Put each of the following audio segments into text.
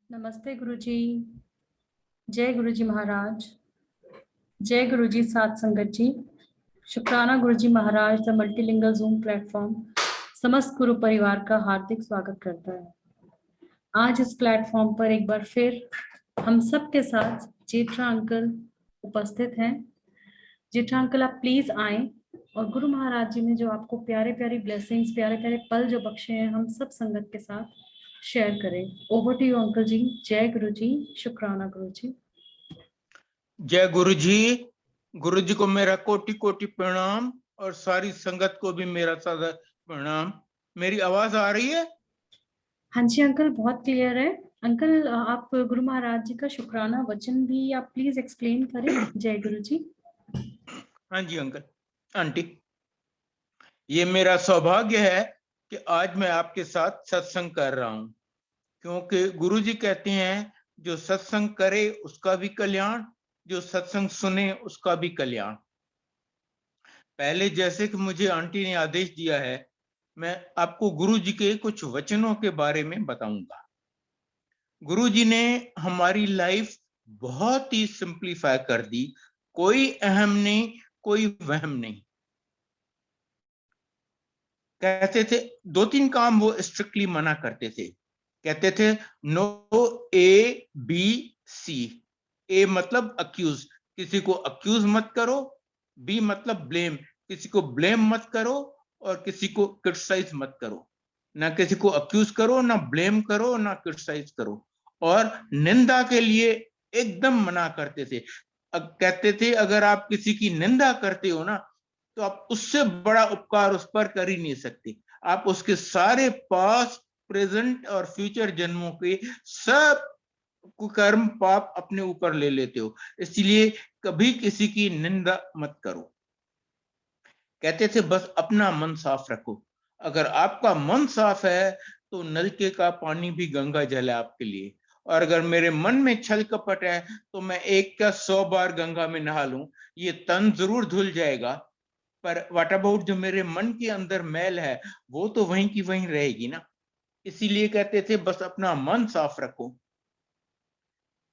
नमस्ते गुरुजी। जय गुरुजी महाराज। जय गुरुजी साथ संगत जी। शुक्राना गुरुजी महाराज द मल्टीलिंगल जूम प्लेटफॉर्म समस्त गुरु परिवार का हार्दिक स्वागत करता है। आज इस प्लेटफॉर्म पर एक बार फिर हम सब के साथ जेठा अंकल उपस्थित हैं। जेठा अंकल आप प्लीज आए और गुरु महाराज जी ने जो आपको प्यारे प्यारे ब्लेसिंग्स, प्यारे प्यारे पल जो बख्शे हैं, हम सब संगत के साथ शेयर करें। ओवर टू यू अंकल जी। जय गुरु जी। शुक्राना गुरु जी। जय गुरु जी। गुरु जी को मेरा कोटि कोटि प्रणाम और सारी संगत को भी मेरा सादर प्रणाम। मेरी आवाज आ रही है? हाँ जी अंकल, बहुत क्लियर है। अंकल आप गुरु महाराज जी का शुक्राना वचन भी आप प्लीज एक्सप्लेन करें। जय गुरु जी। हाँ जी अंकल, आंटी, ये मेरा सौभाग्य है कि आज मैं आपके साथ सत्संग कर रहा हूँ, क्योंकि गुरु जी कहते हैं जो सत्संग करे उसका भी कल्याण, जो सत्संग सुने उसका भी कल्याण। पहले जैसे कि मुझे आंटी ने आदेश दिया है, मैं आपको गुरु जी के कुछ वचनों के बारे में बताऊंगा। गुरु जी ने हमारी लाइफ बहुत ही सिंप्लीफाई कर दी। कोई अहम नहीं, कोई वहम नहीं। कहते थे दो तीन काम वो स्ट्रिक्टली मना करते थे। कहते थे नो ए बी सी। ए मतलब अक्यूज, किसी को अक्यूज मत करो। बी मतलब ब्लेम, किसी को ब्लेम मत करो। और किसी को क्रिटिसाइज मत करो। ना किसी को अक्यूज करो, ना ब्लेम करो, ना क्रिटिसाइज करो। और निंदा के लिए एकदम मना करते थे। कहते थे अगर आप किसी की निंदा करते हो ना, तो आप उससे बड़ा उपकार उस पर कर ही नहीं सकते। आप उसके सारे पास्ट, प्रेजेंट और फ्यूचर जन्मों के सब कुकर्म पाप अपने ऊपर ले लेते हो। इसलिए कभी किसी की निंदा मत करो। कहते थे बस अपना मन साफ रखो। अगर आपका मन साफ है तो नलके का पानी भी गंगा जल है आपके लिए। और अगर मेरे मन में छल कपट है तो मैं एक का 100 बार गंगा में नहा लूं, ये तन जरूर धुल जाएगा, पर व्हाट अबाउट जो मेरे मन के अंदर मैल है, वो तो वहीं की वहीं रहेगी ना। इसीलिए कहते थे बस अपना मन साफ रखो।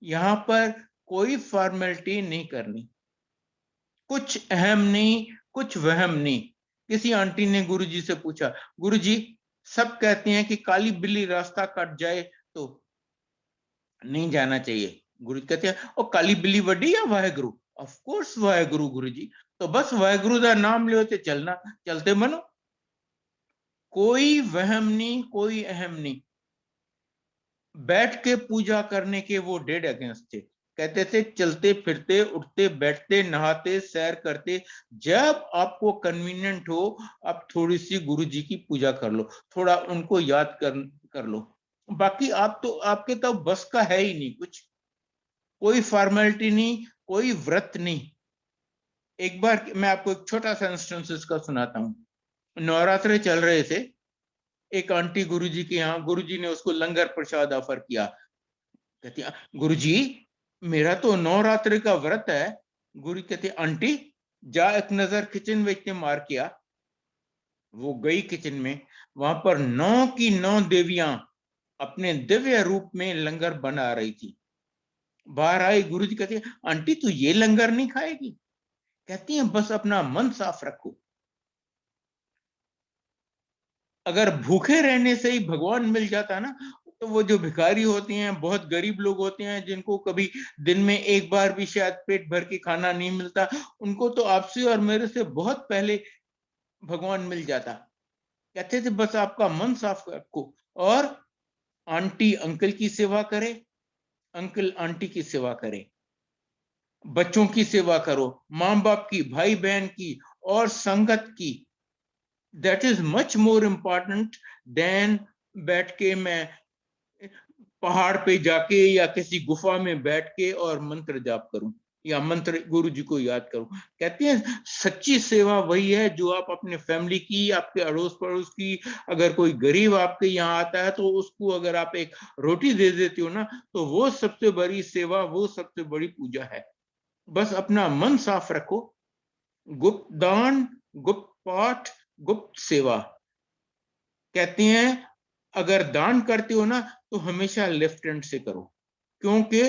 यहां पर कोई फॉर्मेलिटी नहीं करनी, कुछ अहम नहीं, कुछ वहम नहीं। किसी आंटी ने गुरुजी से पूछा, गुरुजी सब कहते हैं कि काली बिल्ली रास्ता कट जाए तो नहीं जाना चाहिए। गुरु कहते हैं और काली बिल्ली वड्डी या वाहेगुरु? ऑफ कोर्स वाहेगुरु गुरुजी। तो बस वाहेगुरु का नाम ले ते चलना, चलते बनो। कोई वहम नहीं, कोई अहम नहीं। बैठ के पूजा करने के वो डेड अगेंस्ट थे। कहते थे चलते फिरते, उठते बैठते, नहाते, सैर करते, जब आपको कन्वीनियंट हो आप थोड़ी सी गुरु जी की पूजा कर लो, थोड़ा उनको याद कर लो। बाकी आप तो आपके तो बस का है ही नहीं कुछ। कोई फॉर्मेलिटी नहीं, कोई व्रत नहीं। एक बार मैं आपको एक छोटा सा इंस्टेंस इसका सुनाता हूँ। नवरात्रे चल रहे थे। एक आंटी गुरुजी के यहाँ, गुरुजी ने उसको लंगर प्रसाद ऑफर किया। कहती गुरुजी मेरा तो नवरात्रि का व्रत है। गुरु कहते आंटी जा एक नजर किचन में मार किया। वो गई किचन में, वहां पर 9 की 9 देवियां अपने दिव्य रूप में लंगर बना रही थी। बाहर आई, गुरुजी कहते आंटी तू ये लंगर नहीं खाएगी? कहती है बस अपना मन साफ रखो। अगर भूखे रहने से ही भगवान मिल जाता ना, तो वो जो भिखारी होते हैं, बहुत गरीब लोग होते हैं, जिनको कभी दिन में एक बार भी शायद पेट भर के खाना नहीं मिलता, उनको तो आपसे और मेरे से बहुत पहले भगवान मिल जाता। कहते थे बस आपका मन साफ रखो और आंटी अंकल की सेवा करे, अंकल आंटी की सेवा करे, बच्चों की सेवा करो, माँ बाप की, भाई बहन की और संगत की। That is much more important than बैठ के मैं पहाड़ पे जाके या किसी गुफा में बैठ के और मंत्र जाप करूं या मंत्र गुरु जी को याद करूं। कहते हैं सच्ची सेवा वही है जो आप अपने फैमिली की, आपके अड़ोस पड़ोस की, अगर कोई गरीब आपके यहाँ आता है तो उसको अगर आप एक रोटी दे देते हो ना, तो वो सबसे बड़ी सेवा, वो सबसे बड़ी पूजा है। बस अपना मन साफ रखो। गुप्त दान, गुप्त पाठ, गुप्त सेवा। कहते हैं अगर दान करते हो ना, तो हमेशा लेफ्ट हैंड से करो, क्योंकि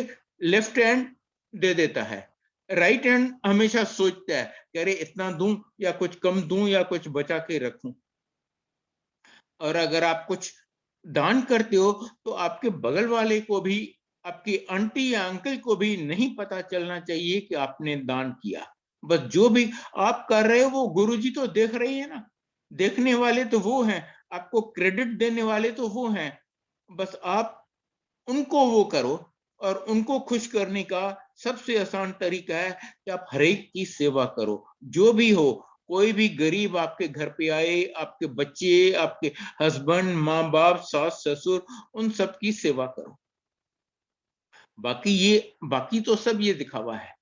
लेफ्ट हैंड दे देता है, राइट हैंड हमेशा सोचता है कि अरे इतना दूं या कुछ कम दूं या कुछ बचा के रखूं। और अगर आप कुछ दान करते हो तो आपके बगल वाले को भी, आपकी आंटी या अंकल को भी नहीं पता चलना चाहिए कि आपने दान किया। बस जो भी आप कर रहे हो वो गुरुजी तो देख रही है ना, देखने वाले तो वो हैं, आपको क्रेडिट देने वाले तो वो हैं। बस आप उनको वो करो, और उनको खुश करने का सबसे आसान तरीका है कि आप हर एक की सेवा करो, जो भी हो। कोई भी गरीब आपके घर पे आए, आपके बच्चे, आपके हस्बैंड, माँ बाप, सास ससुर, उन सब की सेवा करो। बाकी तो सब ये दिखावा है।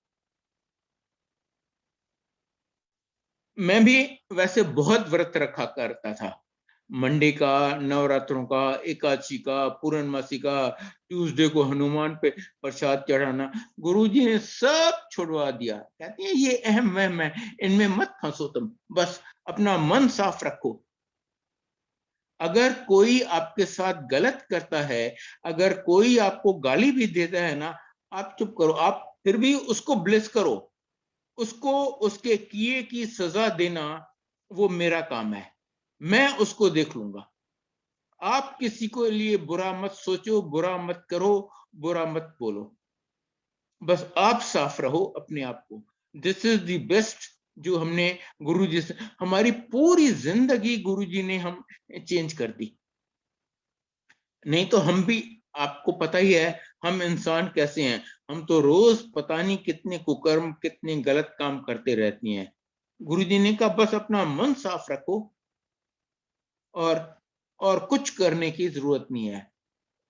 मैं भी वैसे बहुत व्रत रखा करता था, मंडे का, नवरात्रों का, एकादशी का, पूर्णमासी का, ट्यूसडे को हनुमान पे प्रसाद चढ़ाना। गुरुजी ने सब छुड़वा दिया, कहते हैं ये अहम वहम है, इनमें मत फंसो तुम, बस अपना मन साफ रखो। अगर कोई आपके साथ गलत करता है, अगर कोई आपको गाली भी देता है ना, आप चुप करो, आप फिर भी उसको ब्लेस करो, उसको उसके किए की सजा देना वो मेरा काम है, मैं उसको देख लूंगा। आप किसी को लिए बुरा मत सोचो, बुरा मत करो, बुरा मत बोलो, बस आप साफ रहो अपने आप को। दिस इज द बेस्ट जो हमने गुरुजी से, हमारी पूरी जिंदगी गुरुजी ने हम चेंज कर दी। नहीं तो हम भी, आपको पता ही है हम इंसान कैसे हैं, हम तो रोज पता नहीं कितने कुकर्म, कितने गलत काम करते रहती हैं। गुरुजी ने कहा बस अपना मन साफ रखो, और कुछ करने की जरूरत नहीं है।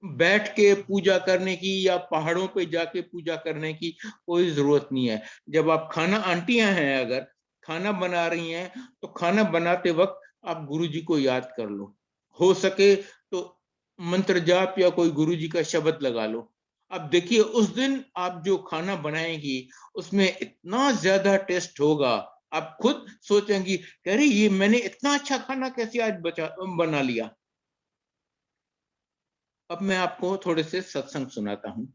बैठ के पूजा करने की या पहाड़ों पे जाके पूजा करने की कोई जरूरत नहीं है। जब आप खाना, आंटियां हैं अगर खाना बना रही हैं, तो खाना बनाते वक्त आप गुरुजी को याद कर लो, हो सके तो मंत्र जाप या कोई गुरुजी का शब्द लगा लो। अब देखिए उस दिन आप जो खाना बनाएंगी उसमें इतना ज्यादा टेस्ट होगा, आप खुद सोचेंगी कि अरे ये मैंने इतना अच्छा खाना कैसे आज बना लिया। अब मैं आपको थोड़े से सत्संग सुनाता हूँ।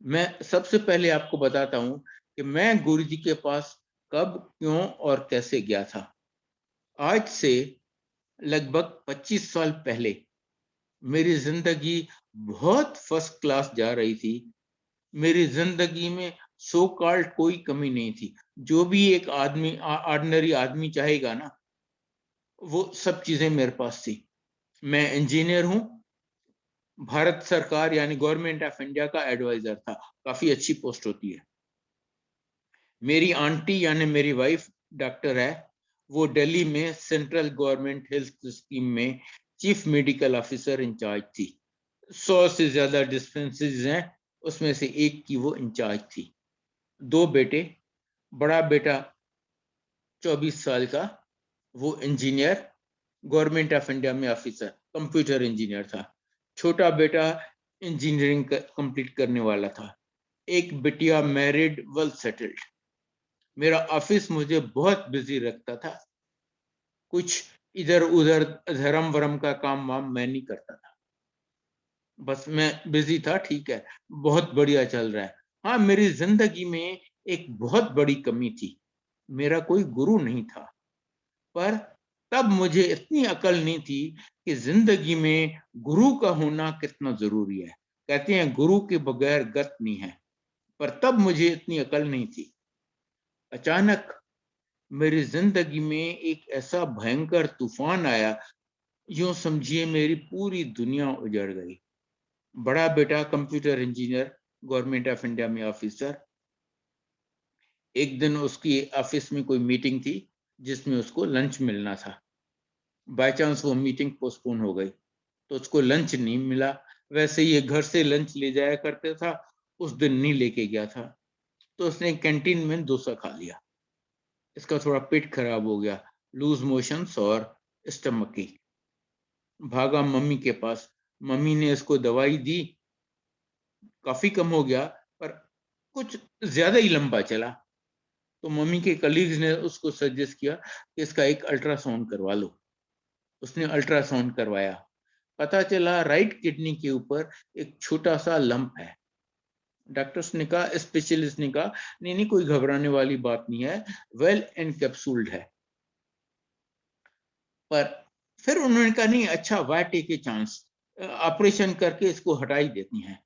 मैं सबसे पहले आपको बताता हूँ कि मैं गुरुजी के पास कब, क्यों और कैसे गया था। आज से लगभग 25 साल पहले मेरी जिंदगी बहुत फर्स्ट क्लास जा रही थी। मेरी जिंदगी में सो कॉल्ड कोई कमी नहीं थी। जो भी एक आदमी, ऑर्डिनरी आदमी चाहेगा ना, वो सब चीजें मेरे पास थी। मैं इंजीनियर हूँ, भारत सरकार यानी गवर्नमेंट ऑफ इंडिया का एडवाइजर था, काफी अच्छी पोस्ट होती है। मेरी आंटी यानी मेरी वाइफ डॉक्टर है, वो दिल्ली में सेंट्रल गवर्नमेंट हेल्थ स्कीम में चीफ मेडिकल ऑफिसर इंचार्ज थी। 100 से ज्यादा डिस्पेंसरीज हैं, उसमें से एक की वो इंचार्ज थी। 2 बेटे, बड़ा बेटा 24 साल का, वो इंजीनियर, गवर्नमेंट ऑफ इंडिया में ऑफिसर, कंप्यूटर इंजीनियर था। छोटा बेटा इंजीनियरिंग कंप्लीट करने वाला था। एक बिटिया मैरिड, वेल सेटल्ड। मेरा ऑफिस मुझे बहुत बिजी रखता था, कुछ इधर उधर धर्म वरम का काम वाम मैं नहीं करता था, बस मैं बिजी था। ठीक है, बहुत बढ़िया चल रहा है। हाँ, मेरी जिंदगी में एक बहुत बड़ी कमी थी, मेरा कोई गुरु नहीं था। पर तब मुझे इतनी अकल नहीं थी कि जिंदगी में गुरु का होना कितना जरूरी है। कहते हैं गुरु के बगैर गत नहीं है, पर तब मुझे इतनी अकल नहीं थी। अचानक मेरी जिंदगी में एक ऐसा भयंकर तूफान आया, यूं समझिए मेरी पूरी दुनिया उजड़ गई। बड़ा बेटा computer engineer, government of India में ऑफिसर। एक दिन उसकी ऑफिस में कोई मीटिंग थी जिसमें उसको लंच मिलना था। बाय चांस वो मीटिंग पोस्टपोन हो गई, तो उसको लंच नहीं मिला। वैसे ये घर से लंच ले जाया करते था, उस दिन नहीं लेके गया था, तो उसने कैंटीन में डोसा खा लिया। इसका थोड़ा पेट खराब हो गया, लूज मोशंस और स्टमक की। भागा मम्मी के पास, मम्मी ने इसको दवाई दी, काफी कम हो गया, पर कुछ ज्यादा ही लंबा चला। तो मम्मी के कलीग्स ने उसको सजेस्ट किया कि इसका एक अल्ट्रासाउंड करवा लो। उसने अल्ट्रासाउंड करवाया, पता चला राइट किडनी के ऊपर एक छोटा सा लंप है। डॉक्टर्स ने कहा, स्पेशलिस्ट ने कहा, नहीं नहीं कोई घबराने वाली बात नहीं है, वेल एनकैप्सूल्ड है। पर फिर उन्होंने कहा नहीं अच्छा, why take a chance, operation करके इसको हटा ही देती हैं,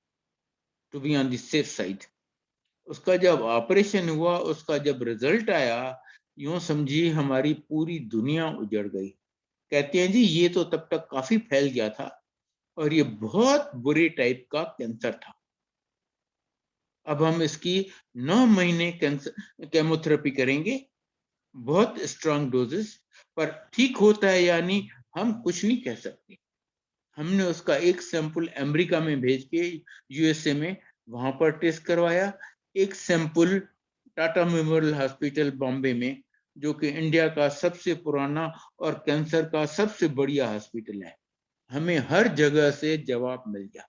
to be on the safe side. उसका जब ऑपरेशन हुआ, उसका जब रिजल्ट आया, यूं समझी हमारी पूरी दुनिया उजड़ गई। कहते हैं जी ये तो तब तक काफी फैल गया था और ये बहुत बुरे टाइप का कैंसर था। अब हम इसकी 9 महीने कैंसर केमोथेरेपी करेंगे, बहुत स्ट्रांग डोजेस, पर ठीक होता है या नहीं हम कुछ नहीं कह सकते। हमने उसका एक सैंपल अमेरिका में भेज के यूएसए में वहां पर टेस्ट करवाया, एक sample Tata memorial hospital Bombay में, जो कि इंडिया का सबसे पुराना और कैंसर का सबसे बढ़िया हॉस्पिटल है। हमें हर जगह से जवाब मिल गया।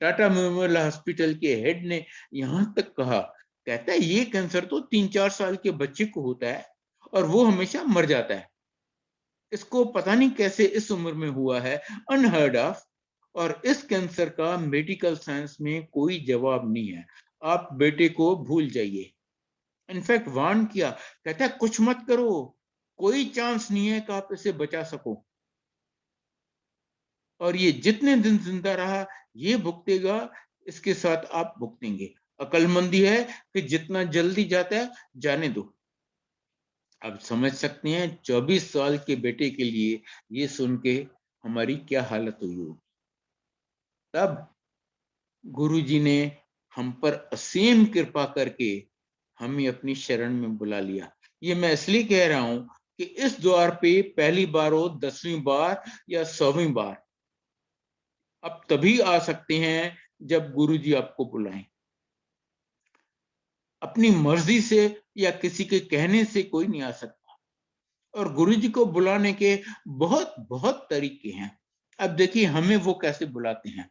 टाटा मेमोरियल हॉस्पिटल के हेड ने यहां तक कहा, कहता है ये कैंसर तो 3-4 साल के बच्चे को होता है और वो हमेशा मर जाता है, इसको पता नहीं कैसे इस उम्र में हुआ है, अनहर्ड ऑफ, और इस कैंसर का मेडिकल साइंस में कोई जवाब नहीं है, आप बेटे को भूल जाइए। इनफैक्ट वार्न किया, कहता है कुछ मत करो, कोई चांस नहीं है कि आप इसे बचा सको, और ये जितने दिन जिंदा रहा ये भुगतेगा, इसके साथ आप भुगतेंगे। अकलमंदी है कि जितना जल्दी जाता है जाने दो। अब समझ सकते हैं 24 साल के बेटे के लिए ये सुन के हमारी क्या हालत हुई होगी। तब गुरुजी ने हम पर असीम कृपा करके हमें अपनी शरण में बुला लिया। ये मैं इसलिए कह रहा हूं कि इस द्वार पे पहली बार हो, 10वीं बार या 100वीं बार, अब तभी आ सकते हैं जब गुरुजी आपको बुलाएं। अपनी मर्जी से या किसी के कहने से कोई नहीं आ सकता, और गुरुजी को बुलाने के बहुत बहुत तरीके हैं। अब देखिए हमें वो कैसे बुलाते हैं।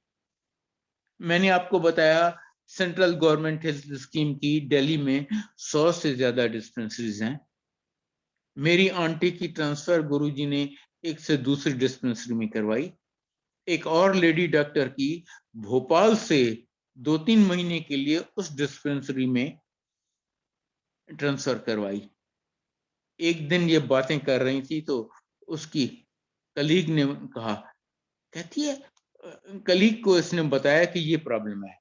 मैंने आपको बताया सेंट्रल गवर्नमेंट हेल्थ स्कीम की दिल्ली में 100 से ज्यादा डिस्पेंसरीज हैं। मेरी आंटी की ट्रांसफर गुरुजी ने एक से दूसरी डिस्पेंसरी में करवाई। एक और लेडी डॉक्टर की भोपाल से 2-3 महीने के लिए उस डिस्पेंसरी में ट्रांसफर करवाई। एक दिन ये बातें कर रही थी तो उसकी कलीग ने कहा, कहती है कलीग को इसने बताया कि ये प्रॉब्लम है।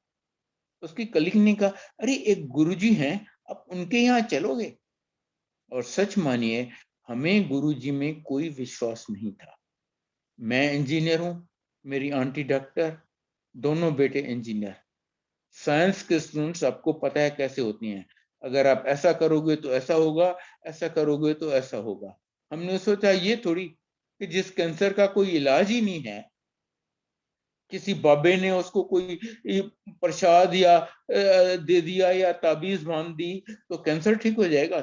उसकी कलीग ने कहा, अरे एक गुरुजी हैं, आप उनके यहाँ चलोगे? और सच मानिए हमें गुरुजी में कोई विश्वास नहीं था। मैं इंजीनियर हूं, मेरी आंटी डॉक्टर, दोनों बेटे इंजीनियर। साइंस के स्टूडेंट्स आपको पता है कैसे होती हैं, अगर आप ऐसा करोगे तो ऐसा होगा, ऐसा करोगे तो ऐसा होगा। हमने सोचा ये थोड़ी कि जिस कैंसर का कोई इलाज ही नहीं है, किसी बाबे ने उसको कोई प्रसाद या दे दिया या ताबीज बांध दी तो कैंसर ठीक हो जाएगा।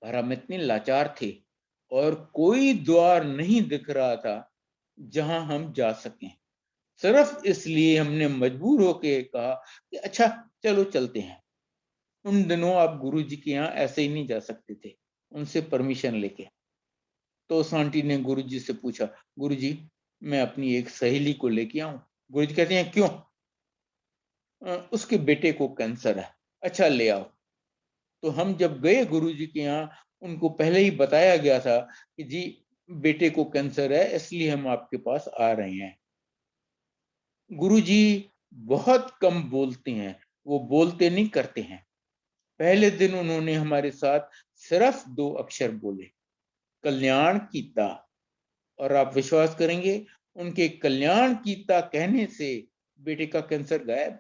पर हम इतने लाचार थे और कोई द्वार नहीं दिख रहा था जहां हम जा सकें। सिर्फ इसलिए हमने मजबूर होके कहा कि अच्छा चलो चलते हैं। उन दिनों आप गुरुजी के यहाँ ऐसे ही नहीं जा सकते थे, उनसे परमिशन लेके। तो उस आंटी ने गुरुजी से पूछा, गुरुजी मैं अपनी एक सहेली को लेके आऊं? गुरुजी कहते हैं क्यों? उसके बेटे को कैंसर है। अच्छा ले आओ। तो हम जब गए गुरुजी के यहाँ, उनको पहले ही बताया गया था कि जी बेटे को कैंसर है, इसलिए हम आपके पास आ रहे हैं। गुरुजी बहुत कम बोलते हैं, वो बोलते नहीं करते हैं। पहले दिन उन्होंने हमारे साथ सिर्फ 2 अक्षर बोले, कल्याण कीता, और आप विश्वास करेंगे उनके कल्याण कीता कहने से बेटे का कैंसर गायब।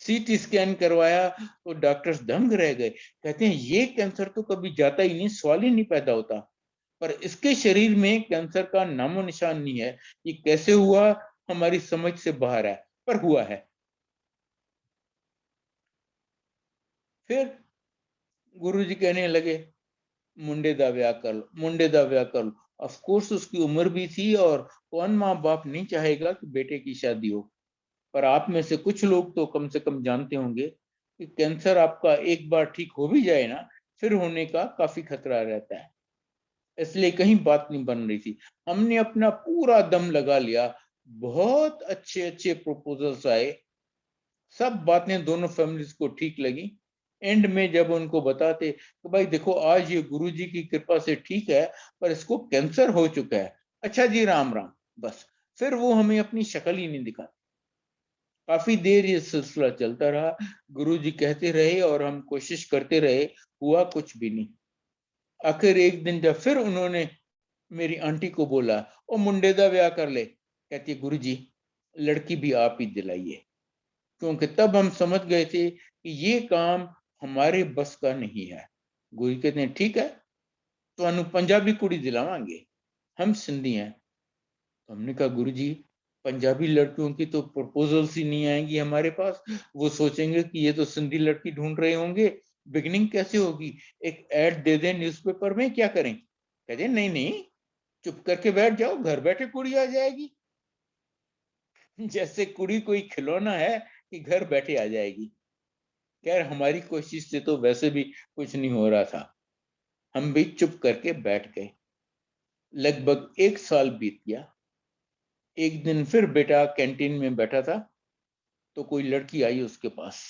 सीटी स्कैन करवाया तो डॉक्टर्स दंग रह गए, कहते हैं ये कैंसर तो कभी जाता ही नहीं, सवाल ही नहीं पैदा होता, पर इसके शरीर में कैंसर का नामो निशान नहीं है। ये कैसे हुआ हमारी समझ से बाहर है, पर हुआ है। फिर गुरुजी कहने लगे मुंडे दा ब्याह कर लो, मुंडे दा ब्याह कर लो। ऑफ कोर्स उसकी उम्र भी थी और कौन माँ बाप नहीं चाहेगा कि बेटे की शादी हो, पर आप में से कुछ लोग तो कम से कम जानते होंगे कि कैंसर आपका एक बार ठीक हो भी जाए ना, फिर होने का काफी खतरा रहता है। इसलिए कहीं बात नहीं बन रही थी। हमने अपना पूरा दम लगा लिया, बहुत अच्छे अच्छे प्रपोजल्स आए, सब बातें दोनों फैमिलीज को ठीक लगी। एंड में जब उनको बताते तो भाई देखो आज ये गुरुजी की कृपा से ठीक है, पर इसको कैंसर हो चुका है, अच्छा जी राम राम, बस। फिर वो हमें अपनी शक्ल ही नहीं दिखा। काफी देर ये सिलसिला चलता रहा, गुरुजी कहते रहे और हम कोशिश करते रहे, हुआ कुछ भी नहीं। आखिर एक दिन जब फिर उन्होंने मेरी आंटी को बोला, ओ मुंडे दा ब्याह कर ले, कहती है गुरुजी लड़की भी आप ही दिलाइए। क्योंकि तब हम समझ गए थे कि ये काम हमारे बस का नहीं है। गुरु कहते हैं ठीक है, तो अनु पंजाबी कुड़ी दिलावांगे, हम सिंधी हैं। तो हमने कहा गुरुजी पंजाबी लड़कियों की तो प्रपोजल्स ही नहीं आएंगी हमारे पास, वो सोचेंगे कि ये तो सिंधी लड़की ढूंढ रहे होंगे, बिगनिंग कैसे होगी, एक ऐड दे दें न्यूज़पेपर में, क्या करें। कहते नहीं नहीं, चुप करके बैठ जाओ, घर बैठे कुड़ी आ जाएगी। जैसे कुड़ी कोई खिलौना है कि घर बैठे आ जाएगी। खैर हमारी कोशिश से तो वैसे भी कुछ नहीं हो रहा था, हम भी चुप करके बैठ गए। लगभग 1 साल बीत गया। एक दिन फिर बेटा कैंटीन में बैठा था, तो कोई लड़की आई उसके पास,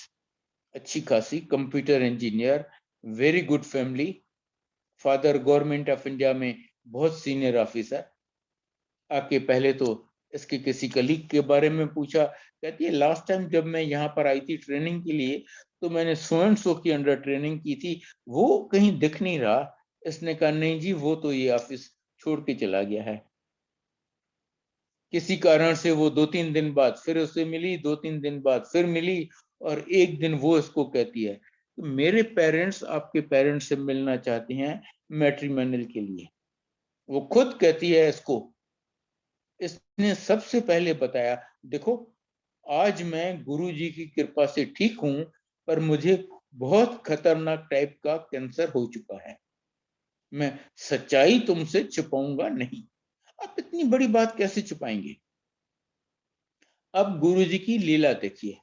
अच्छी खासी, computer engineer, very good family, father government of India में बहुत सीनियर ऑफिसर। आके पहले तो इसके किसी कलीग के बारे में पूछा। कहती है लास्ट टाइम जब मैं यहाँ पर आई थी ट्रेनिंग के लिए, तो मैंने सो एंड सो के अंडर ट्रेनिंग की थी, वो कहीं दिख नहीं रहा। इसने कहा नहीं जी, वो तो ये ऑफिस छोड़ के चला गया है। किसी कारण से वो 2-3 दिन बाद फिर उससे मिली, 2-3 दिन बाद फिर मिली, और एक दिन वो इसको कहती है तो मेरे पेरेंट्स आपके पेरेंट्स से मिलना चाहते हैं मैट्रिमोनियल के लिए। वो खुद कहती है इसको, इसने सबसे पहले बताया देखो आज मैं गुरुजी की कृपा से ठीक हूं, पर मुझे बहुत खतरनाक टाइप का कैंसर हो चुका है, मैं सच्चाई तुमसे छुपाऊंगा नहीं। आप इतनी बड़ी बात कैसे छुपाएंगे। अब गुरुजी की लीला देखिए,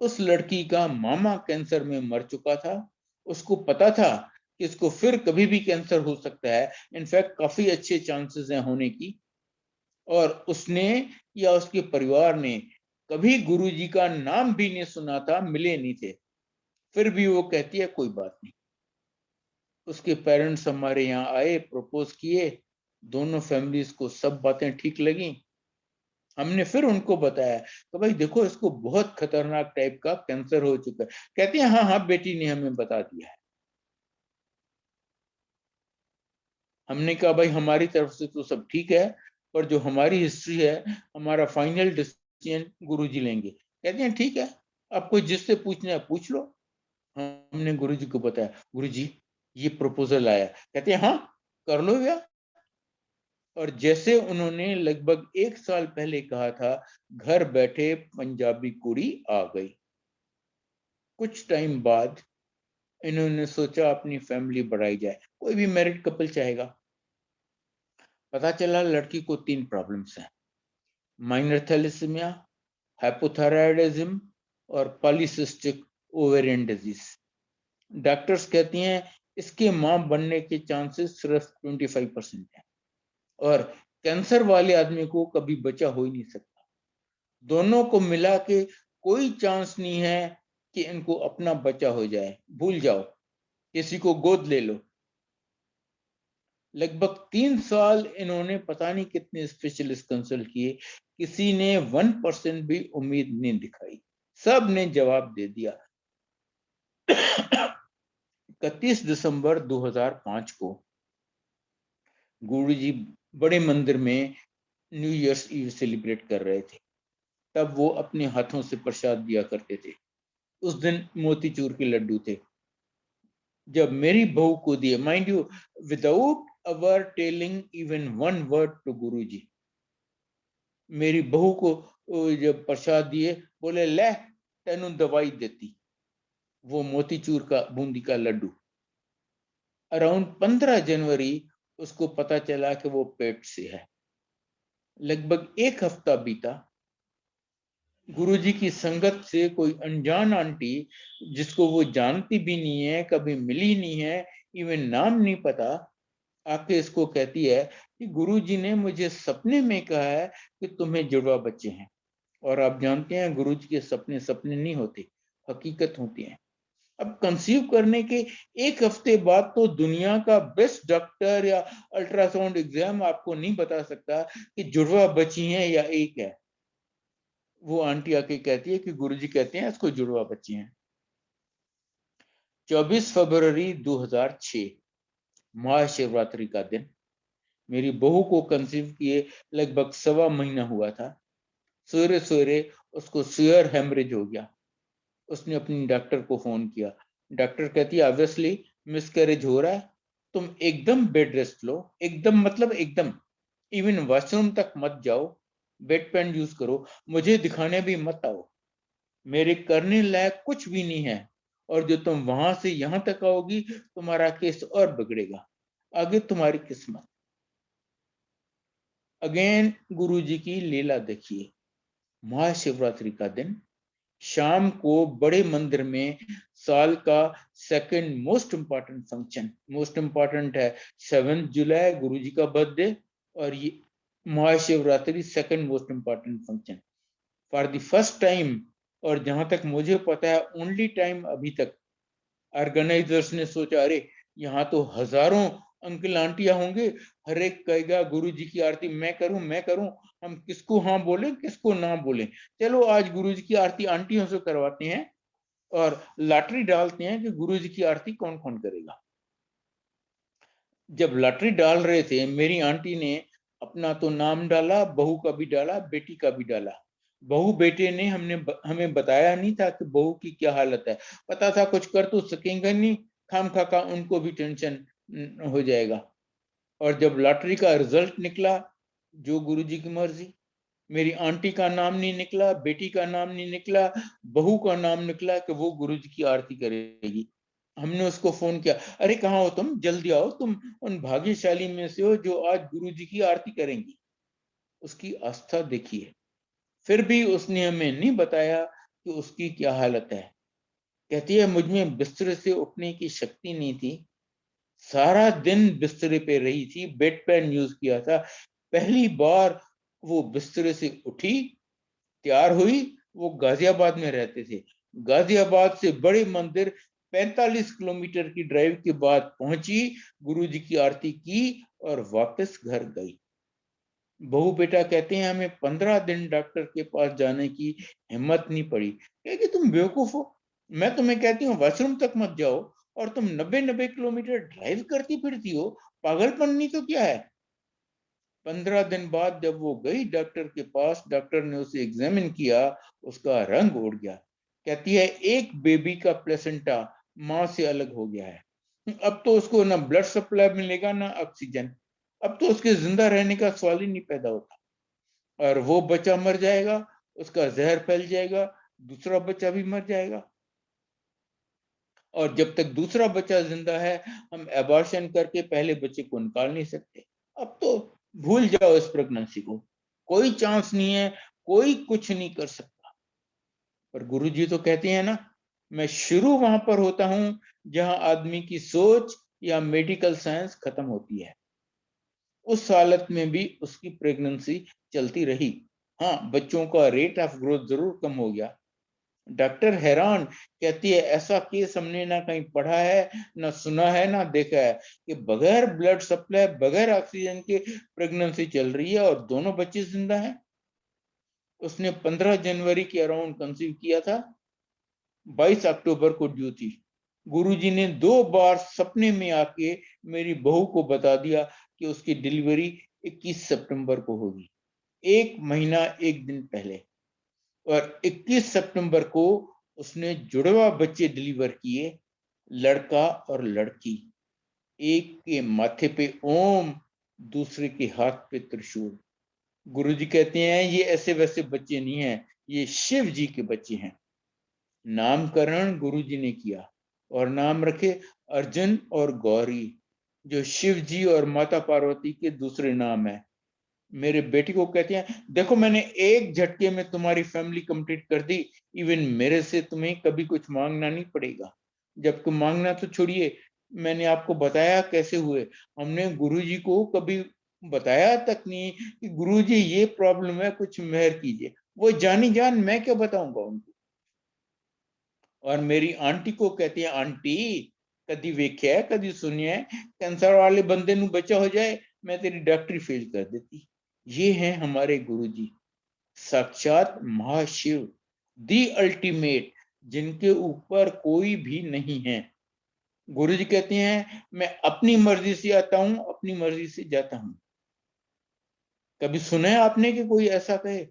उस लड़की का मामा कैंसर में मर चुका था, उसको पता था कि इसको फिर कभी भी कैंसर हो सकता है, इनफैक्ट काफी अच्छे चांसेस हैं होने की, और उसने या उसके परिवार ने कभी गुरुजी का नाम भी नहीं सुना था, मिले नहीं थे, फिर भी वो कहती है कोई बात नहीं। उसके पेरेंट्स हमारे यहाँ आए, प्रपोज किए, दोनों फैमिलीज को सब बातें ठीक लगी। हमने फिर उनको बताया तो भाई देखो इसको बहुत खतरनाक टाइप का कैंसर हो चुका है। कहते हैं हाँ हाँ बेटी ने हमें बता दिया है। हमने कहा भाई हमारी तरफ से तो सब ठीक है, पर जो हमारी हिस्ट्री है, हमारा फाइनल डिसीजन गुरुजी लेंगे। कहते हैं ठीक है, आपको जिससे पूछना है पूछ लो। हमने गुरुजी को बताया, गुरुजी ये प्रपोजल आया। कहते हैं हाँ कर लो भैया। और जैसे उन्होंने लगभग 1 साल पहले कहा था, घर बैठे पंजाबी कुड़ी आ गई। कुछ टाइम बाद इन्होंने सोचा अपनी फैमिली बढ़ाई जाए, कोई भी मैरिड कपल चाहेगा। पता चला लड़की को 3 प्रॉब्लम्स हैं, माइनर थैलेसीमिया, हाइपोथायराइडिज्म और पॉलीसिस्टिक ओवेरियन डिजीज। डॉक्टर्स कहती हैं इसके मां बनने के चांसेस सिर्फ 25% हैं, और कैंसर वाले आदमी को कभी बच्चा हो ही नहीं सकता। दोनों को मिला के कोई चांस नहीं है कि इनको अपना बच्चा हो जाए, भूल जाओ, किसी को गोद ले लो। लगभग 3 साल इन्होंने पता नहीं कितने स्पेशलिस्ट कंसल्ट किए, किसी ने 1% भी उम्मीद नहीं दिखाई, सब ने जवाब दे दिया। 31 दिसंबर 2005 को गुरुजी बड़े मंदिर में न्यू ईयर्स ईव सेलिब्रेट कर रहे थे। तब वो अपने हाथों से प्रसाद दिया करते थे। उस दिन मोतीचूर के लड्डू थे। जब मेरी बहू को दिए, mind you, without our telling even one word to Guruji, मेरी बहू को जब प्रसाद दिए, बोले ले तेनू दवाई देती, वो मोतीचूर का बूंदी का लड्डू। अराउंड 15 जनवरी उसको पता चला कि वो पेट से है। लगभग 1 हफ्ता बीता। गुरुजी की संगत से कोई अनजान आंटी, जिसको वो जानती भी नहीं है, कभी मिली नहीं है, इवन नाम नहीं पता, आके इसको कहती है कि गुरुजी ने मुझे सपने में कहा है कि तुम्हें जुड़वा बच्चे हैं। और आप जानते हैं गुरुजी के सपने सपने नहीं होते, हकीकत होती हैं। अब कंसीव करने के एक हफ्ते बाद तो दुनिया का बेस्ट डॉक्टर या अल्ट्रासाउंड एग्जाम आपको नहीं बता सकता कि जुड़वा बच्ची हैं या एक है। वो आंटी आके कहती है कि गुरुजी कहते हैं इसको जुड़वा बच्ची हैं। 24 फरवरी 2006 महाशिवरात्रि का दिन, मेरी बहू को कंसीव किए लगभग 1.25 महीना हुआ था। सवेरे सवेरे उसको सीवियर हेमरेज हो गया। उसने अपनी डॉक्टर को फोन किया। डॉक्टर कहती है ऑब्वियसली मिसकैरेज हो रहा है, तुम एकदम बेड रेस्ट लो, एकदम मतलब एकदम, इवन वॉशरूम तक मत जाओ, बेड पेन यूज करो, मुझे दिखाने भी मत आओ, मेरे करने लायक कुछ भी नहीं है, और जो तुम वहां से यहां तक आओगी तुम्हारा केस और बिगड़ेगा, आगे तुम्हारी किस्मत। अगेन गुरुजी की लीला देखिए। महाशिवरात्रि का दिन, शाम को बड़े मंदिर में साल का second most important function, most important है 7 जुलाई गुरुजी का बर्थडे, और ये Mahashivratri second most important function for the first time, और जहां तक मुझे पता है ओनली टाइम अभी तक। ऑर्गेनाइजर्स ने सोचा अरे यहाँ तो हजारों अंकल आंटियां होंगे, हर एक कहेगा गुरुजी की आरती मैं करूं, हम किसको हाँ बोले किसको ना बोले, चलो आज गुरुजी की आरती आंटियों से करवाते हैं और लॉटरी डालते हैं कि गुरुजी की आरती कौन कौन करेगा। जब लॉटरी डाल रहे थे मेरी आंटी ने अपना तो नाम डाला, बहू का भी डाला, बेटी का भी डाला। बहू बेटे ने हमें बताया नहीं था कि बहू की क्या हालत है, पता था कुछ कर तो सकेंगे नहीं, खाम खा का उनको भी टेंशन हो जाएगा। और जब लॉटरी का रिजल्ट निकला, जो गुरुजी की मर्जी, मेरी आंटी का नाम नहीं निकला, बेटी का नाम नहीं निकला, बहू का नाम निकला कि वो गुरुजी की आरती करेगी। हमने उसको फोन किया, अरे कहाँ हो तुम, जल्दी आओ, तुम उन भाग्यशाली में से हो जो आज गुरुजी की आरती करेंगी। उसकी आस्था देखिए। फिर भी उसने हमें नहीं बताया कि उसकी क्या हालत है। कहती है मुझ में बिस्तर से उठने की शक्ति नहीं थी, सारा दिन बिस्तरे पे रही थी, बेड पेन यूज किया था, पहली बार वो बिस्तरे से उठी, तैयार हुई। वो गाजियाबाद में रहते थे, गाजियाबाद से बड़े मंदिर 45 किलोमीटर की ड्राइव के बाद पहुंची, गुरुजी की आरती की और वापस घर गई। बहू बेटा कहते हैं हमें 15 दिन डॉक्टर के पास जाने की हिम्मत नहीं पड़ी, कि तुम बेवकूफ हो, मैं तुम्हें कहती हूँ वॉशरूम तक मत जाओ और तुम 90 किलोमीटर ड्राइव करती फिरती हो, पागलपन नहीं तो क्या है। 15 दिन बाद जब वो गई डॉक्टर के पास, डॉक्टर ने उसे एग्जामिन किया, उसका रंग उड़ गया। कहती है एक बेबी का प्लेसेंटा मां से अलग हो गया है, अब तो उसको ना ब्लड सप्लाई मिलेगा ना ऑक्सीजन, अब तो उसके जिंदा रहने का सवाल ही नहीं पैदा होता, और वो बच्चा मर जाएगा, उसका जहर फैल जाएगा, दूसरा बच्चा भी मर जाएगा, और जब तक दूसरा बच्चा जिंदा है हम एबॉर्शन करके पहले बच्चे को निकाल नहीं सकते। अब तो भूल जाओ इस प्रेगनेंसी को, कोई चांस नहीं है, कोई कुछ नहीं कर सकता। पर गुरुजी तो कहते हैं ना, मैं शुरू वहां पर होता हूं जहां आदमी की सोच या मेडिकल साइंस खत्म होती है। उस हालत में भी उसकी प्रेगनेंसी चलती रही। हाँ, बच्चों का रेट ऑफ ग्रोथ जरूर कम हो गया। डॉक्टर हैरान, कहती है ऐसा केस हमने ना कहीं पढ़ा है, ना सुना है, ना देखा है कि बगैर ब्लड सप्लाई, बगैर ऑक्सीजन के प्रेगनेंसी चल रही है और दोनों बच्चे जिंदा हैं। उसने 15 जनवरी के अराउंड कंसीव किया था, 22 अक्टूबर को ड्यू थी। गुरुजी ने 2 बार सपने में आके मेरी बहू को बता दिया कि उसकी डिलीवरी 21 सितंबर को होगी, 1 महीना 1 दिन पहले। और 21 सितंबर को उसने जुड़वा बच्चे डिलीवर किए, लड़का और लड़की। एक के माथे पे ओम, दूसरे के हाथ पे त्रिशूल। गुरुजी कहते हैं ये ऐसे वैसे बच्चे नहीं हैं, ये शिव जी के बच्चे हैं। नामकरण गुरुजी ने किया और नाम रखे अर्जुन और गौरी, जो शिव जी और माता पार्वती के दूसरे नाम है। मेरे बेटी को कहते हैं देखो मैंने एक झटके में तुम्हारी फैमिली कंप्लीट कर दी, इवन मेरे से तुम्हें कभी कुछ मांगना नहीं पड़ेगा। जब तुम मांगना तो छोड़िए, मैंने आपको बताया कैसे हुए। हमने गुरुजी को कभी बताया तक नहीं कि गुरुजी ये प्रॉब्लम है, कुछ मेहर कीजिए। वो जानी जान, मैं क्या बताऊंगा उनको। और मेरी आंटी को कहती है, आंटी कदी वेख्या है, कदी सुनिया है, कैंसर वाले बंदे नु बचा हो जाए, मैं तेरी डॉक्टरी फेल कर देती। ये हैं हमारे गुरुजी, साक्षात महाशिव, दी अल्टीमेट, जिनके ऊपर कोई भी नहीं है। गुरुजी कहते हैं, मैं अपनी मर्जी से आता हूं, अपनी मर्जी से जाता हूं। कभी सुना है आपने कि कोई ऐसा कहे?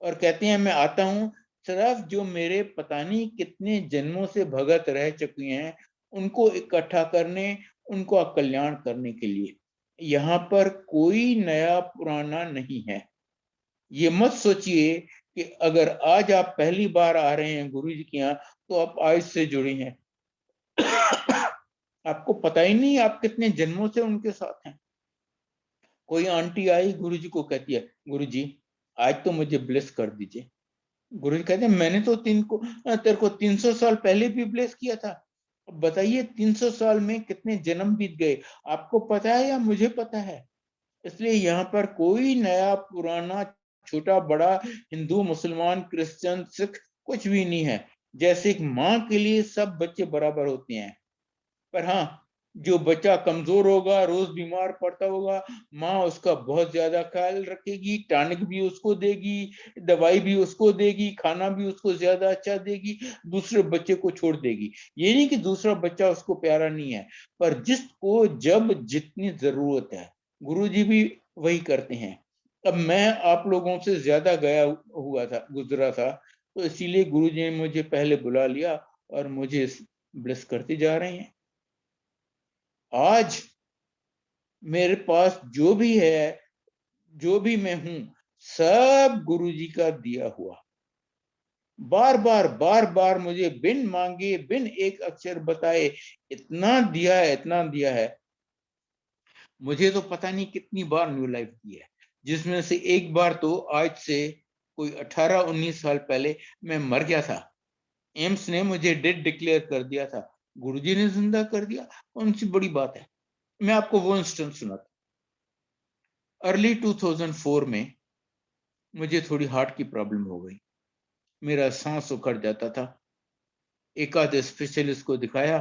और कहते हैं, मैं आता हूं सिर्फ जो मेरे पता नहीं कितने जन्मों से भगत रह चुके हैं उनको इकट्ठा करने, उनको कल्याण करने के लिए। यहाँ पर कोई नया पुराना नहीं है। ये मत सोचिए कि अगर आज आप पहली बार आ रहे हैं गुरु जी के यहाँ तो आप आज से जुड़े हैं। आपको पता ही नहीं आप कितने जन्मों से उनके साथ हैं। कोई आंटी आई गुरु जी को कहती है, गुरु जी आज तो मुझे ब्लेस कर दीजिए। गुरु जी कहते हैं, मैंने तो तेरे को 300 साल पहले भी ब्लेस किया था। अब बताइए 300 साल में कितने जन्म बीत गए, आपको पता है या मुझे पता है? इसलिए यहाँ पर कोई नया पुराना, छोटा बड़ा, हिंदू मुसलमान क्रिश्चियन सिख कुछ भी नहीं है। जैसे एक माँ के लिए सब बच्चे बराबर होते हैं, पर हाँ, जो बच्चा कमजोर होगा, रोज बीमार पड़ता होगा, माँ उसका बहुत ज्यादा ख्याल रखेगी, टॉनिक भी उसको देगी, दवाई भी उसको देगी, खाना भी उसको ज्यादा अच्छा देगी, दूसरे बच्चे को छोड़ देगी। ये नहीं कि दूसरा बच्चा उसको प्यारा नहीं है, पर जिसको जब जितनी जरूरत है, गुरुजी भी वही करते हैं। अब मैं आप लोगों से ज्यादा गया हुआ था, गुजरा था, तो इसीलिए गुरुजी ने मुझे पहले बुला लिया और मुझे ब्लेस करते जा रहे हैं। आज मेरे पास जो भी है, जो भी मैं हूं, सब गुरुजी का दिया हुआ। बार बार मुझे बिन मांगे, बिन एक अक्षर बताए इतना दिया है, इतना दिया है। मुझे तो पता नहीं कितनी बार न्यू लाइफ दी है, जिसमें से एक बार तो आज से कोई 18-19 साल पहले मैं मर गया था। एम्स ने मुझे डेड डिक्लेयर कर दिया था, गुरुजी ने जिंदा कर दिया। कौन सी बड़ी बात है? मैं आपको वो इंस्टेंस सुनाता। अर्ली 2004 में मुझे थोड़ी हार्ट की प्रॉब्लम हो गई, मेरा सांस उखड़ जाता था। एक आध स्पेशलिस्ट को दिखाया,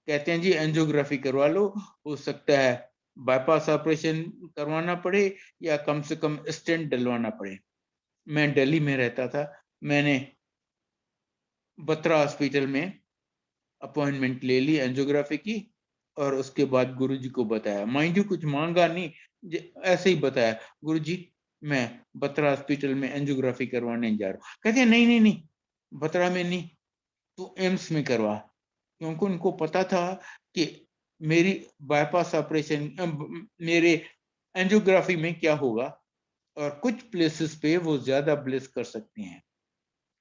कहते हैं जी एंजियोग्राफी करवा लो, हो सकता है बाईपास ऑपरेशन करवाना पड़े या कम से कम स्टेंट डलवाना पड़े। मैं दिल्ली में रहता था, मैंने बत्रा हॉस्पिटल में अपॉइंटमेंट ले ली एंजियोग्राफी की, और उसके बाद गुरुजी को बताया। माइंड यू कुछ मांगा नहीं, ऐसे ही बताया, गुरुजी मैं बत्रा हॉस्पिटल में एंजियोग्राफी करवाने जा रहा हूँ। कहते हैं नहीं नहीं नहीं, बत्रा में नहीं, तू एम्स में करवा। क्योंकि उनको पता था कि मेरी बाईपास ऑपरेशन, मेरे एंजियोग्राफी में क्या होगा, और कुछ प्लेसेस पे वो ज्यादा ब्लेस कर सकते हैं।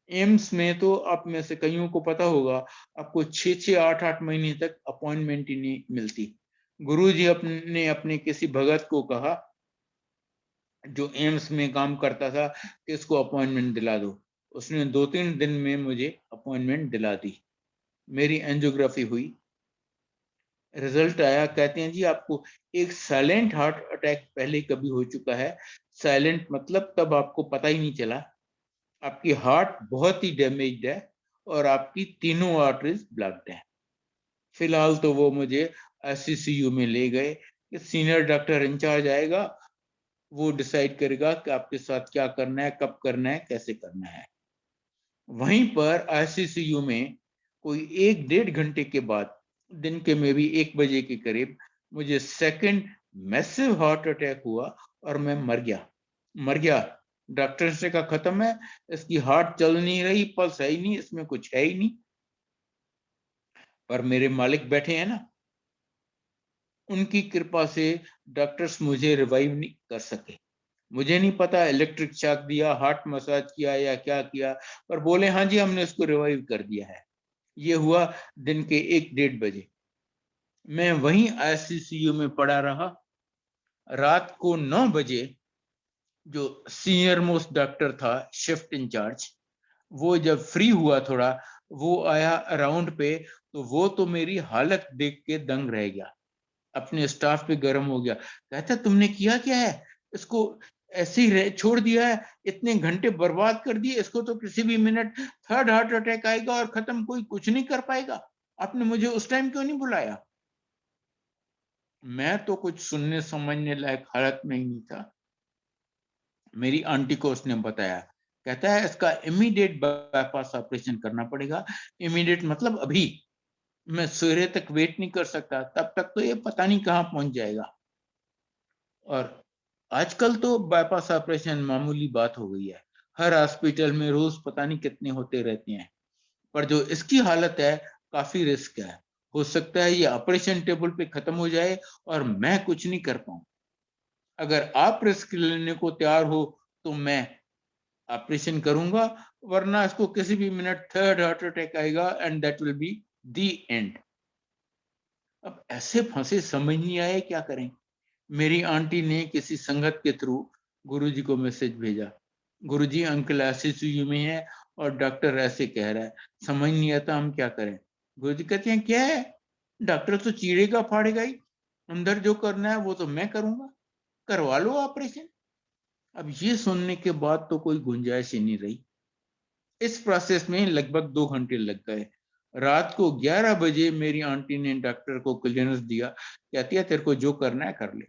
एम्स में तो आप में से कईयों को पता होगा, आपको 6-8 महीने तक अपॉइंटमेंट ही नहीं मिलती। गुरुजी अपने अपने किसी भगत को कहा जो एम्स में काम करता था कि इसको अपॉइंटमेंट दिला दो। उसने 2-3 दिन में मुझे अपॉइंटमेंट दिला दी। मेरी एंजियोग्राफी हुई, रिजल्ट आया, कहते हैं जी आपको एक साइलेंट हार्ट अटैक पहले कभी हो चुका है। साइलेंट मतलब तब आपको पता ही नहीं चला, आपकी हार्ट बहुत ही डैमेज्ड है और आपकी तीनों आर्टरीज ब्लॉक्ड है। फिलहाल तो वो मुझे ICCU में ले गए कि सीनियर डॉक्टर इंचार्ज आएगा, वो डिसाइड करेगा कि आपके साथ क्या करना है, कब करना है, कैसे करना है। वहीं पर ICCU में कोई 1-1.5 घंटे के बाद, दिन के में भी 1 बजे के करीब, मुझे सेकंड मैसिव हार्ट अटैक हुआ और मैं मर गया। डॉक्टर ने कहा खत्म है, इसकी हार्ट चल नहीं रही, पल्स है ही नहीं, इसमें कुछ है ही नहीं। पर मेरे मालिक बैठे हैं ना, उनकी कृपा से डॉक्टर्स मुझे रिवाइव नहीं कर सके। मुझे नहीं पता इलेक्ट्रिक शॉक दिया, हार्ट मसाज किया या क्या किया, पर बोले हाँ जी हमने उसको रिवाइव कर दिया है। ये हुआ दिन के 1-1.5 बजे। मैं वहीं ICCU में पड़ा रहा। रात को 9 बजे जो सीनियर मोस्ट डॉक्टर था, शिफ्ट इंचार्ज, वो जब फ्री हुआ थोड़ा, वो आया अराउंड पे, तो वो तो मेरी हालत देख के दंग रह गया, अपने स्टाफ पे गर्म हो गया। कहता तुमने किया क्या है, इसको ऐसे ही छोड़ दिया है, इतने घंटे बर्बाद कर दिए, इसको तो किसी भी मिनट थर्ड हार्ट अटैक आएगा और खत्म, कोई कुछ नहीं कर पाएगा, आपने मुझे उस टाइम क्यों नहीं बुलाया। मैं तो कुछ सुनने समझने लायक हालत में ही नहीं था। मेरी आंटी को उसने बताया, कहता है इसका इमीडिएट बाईपास ऑपरेशन करना पड़ेगा। इमीडिएट मतलब अभी, मैं सवेरे तक वेट नहीं कर सकता, तब तक तो ये पता नहीं कहाँ पहुंच जाएगा। और आजकल तो बाईपास ऑपरेशन मामूली बात हो गई है, हर हॉस्पिटल में रोज पता नहीं कितने होते रहते हैं। पर जो इसकी हालत है, काफी रिस्क है, हो सकता है ये ऑपरेशन टेबल पे खत्म हो जाए और मैं कुछ नहीं कर पाऊं। अगर आप रिस्क लेने को तैयार हो तो मैं ऑपरेशन करूंगा, वरना इसको किसी भी मिनट थर्ड हार्ट अटैक आएगा and that will be the end. अब ऐसे फंसे समझ नहीं आए क्या करें। मेरी आंटी ने किसी संगत के थ्रू गुरुजी को मैसेज भेजा, गुरुजी अंकल आईसीयू में है और डॉक्टर ऐसे कह रहा है, समझ नहीं आता हम क्या करें। गुरुजी कहते हैं क्या है, डॉक्टर तो चीरेगा फाड़ेगा ही, अंदर जो करना है वो तो मैं करूंगा, करवा लो ऑपरेशन। अब ये सुनने के बाद तो कोई गुंजाइश ही नहीं रही। इस प्रोसेस में लगभग 2 घंटे लग गए। रात को 11 बजे मेरी आंटी ने डॉक्टर को क्लियरेंस दिया, कहती है तेरे को जो करना है कर ले।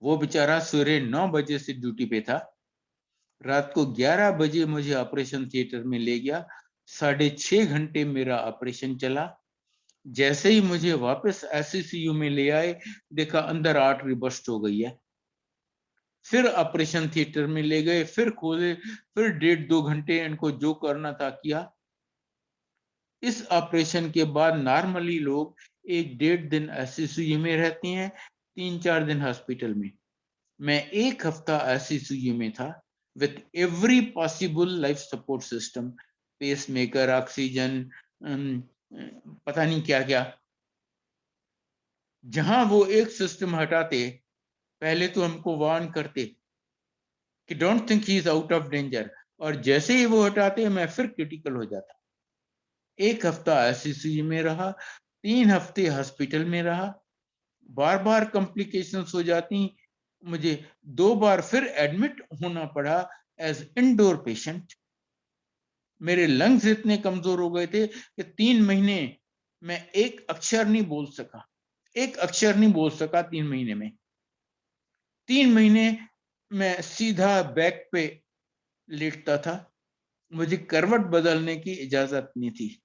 वो बेचारा सवेरे 9 बजे से ड्यूटी पे था, रात को 11 बजे मुझे ऑपरेशन थिएटर में ले गया। 6.5 घंटे मेरा ऑपरेशन चला। जैसे ही मुझे वापस आईसीयू में ले आए, देखा अंदर आर्टरी बस्ट हो गई है। फिर ऑपरेशन थिएटर में ले गए, फिर खोले, फिर 1.5-2 घंटे इनको जो करना था किया। इस ऑपरेशन के बाद नॉर्मली लोग 1-1.5 दिन आईसीयू में रहते हैं, 3-4 दिन हॉस्पिटल में। मैं 1 हफ्ता आईसीयू में था with every possible life support system, pacemaker, oxygen, पता नहीं क्या क्या। जहां वो एक सिस्टम हटाते, पहले तो हमको वार्न करते कि don't think he is out of danger, और जैसे ही वो हटाते मैं फिर क्रिटिकल हो जाता। 1 हफ्ता आईसीयू में रहा, 3 हफ्ते हॉस्पिटल में रहा, बार बार कॉम्प्लिकेशंस हो जाती, मुझे 2 बार फिर एडमिट होना पड़ा एज इंडोर पेशेंट। मेरे लंग्स इतने कमजोर हो गए थे कि 3 महीने मैं एक अक्षर नहीं बोल सका, एक अक्षर नहीं बोल सका 3 महीने में। 3 महीने मैं सीधा बैक पे लेटता था, मुझे करवट बदलने की इजाजत नहीं थी।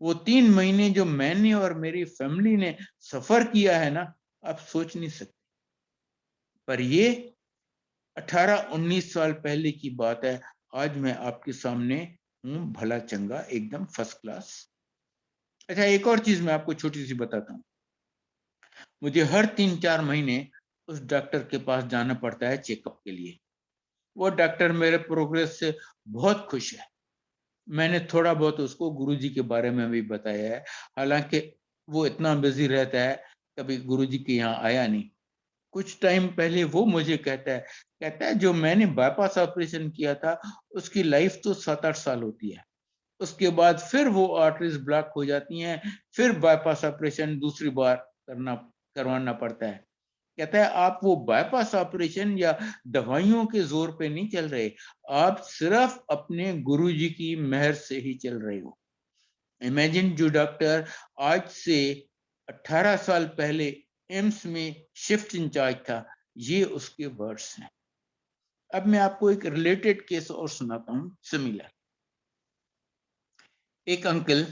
वो 3 महीने जो मैंने और मेरी फैमिली ने सफर किया है ना, आप सोच नहीं सकते। पर ये 18-19 साल पहले की बात है। आज मैं आपके सामने हूं, भला चंगा, एकदम फर्स्ट क्लास। अच्छा, एक और चीज मैं आपको छोटी सी बताता हूँ। मुझे हर 3-4 महीने उस डॉक्टर के पास जाना पड़ता है चेकअप के लिए। वो डॉक्टर मेरे प्रोग्रेस से बहुत खुश है। मैंने थोड़ा बहुत उसको गुरुजी के बारे में भी बताया है, हालांकि वो इतना बिजी रहता है, कभी गुरुजी के यहाँ आया नहीं। कुछ टाइम पहले वो मुझे कहता है जो मैंने बाईपास ऑपरेशन किया था, उसकी लाइफ तो 7-8 साल होती है, उसके बाद फिर वो आर्टरीज ब्लॉक हो जाती हैं, फिर बाईपास ऑपरेशन दूसरी बार करवाना पड़ता है। कहता है आप वो बाईपास ऑपरेशन या दवाइयों के जोर पे नहीं चल रहे, आप सिर्फ अपने गुरुजी की मेहर से ही चल रहे हो। इमेजिन, जो डॉक्टर आज से 18 साल पहले एम्स में शिफ्ट इंचार्ज था, ये उसके वर्ड्स हैं। अब मैं आपको एक रिलेटेड केस और सुनाता हूं, सिमिलर। एक अंकल,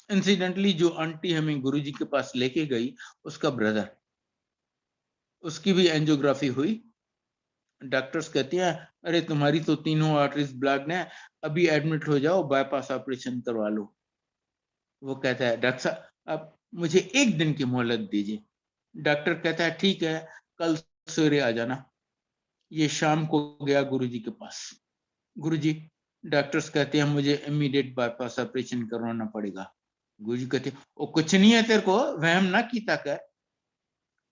इंसिडेंटली जो आंटी हमें गुरुजी के पास लेके गई, उसका ब्रदर, उसकी भी एंजियोग्राफी हुई। डॉक्टर्स कहते हैं अरे तुम्हारी तो तीनों आर्टरीज ब्लॉक्ड हैं, अभी एडमिट हो जाओ, बाईपास ऑपरेशन करवा लो। वो कहता है डॉक्टर साहब आप मुझे 1 दिन की मोहलत दीजिए। डॉक्टर कहता है ठीक है, कल सवेरे आ जाना। ये शाम को गया गुरुजी के पास। गुरुजी, डॉक्टर्स कहते हैं मुझे इमीडिएट बाईपास ऑपरेशन करवाना पड़ेगा। गुरुजी कहते हैं ओ कुछ नहीं है तेरे को, वहम ना की तक है।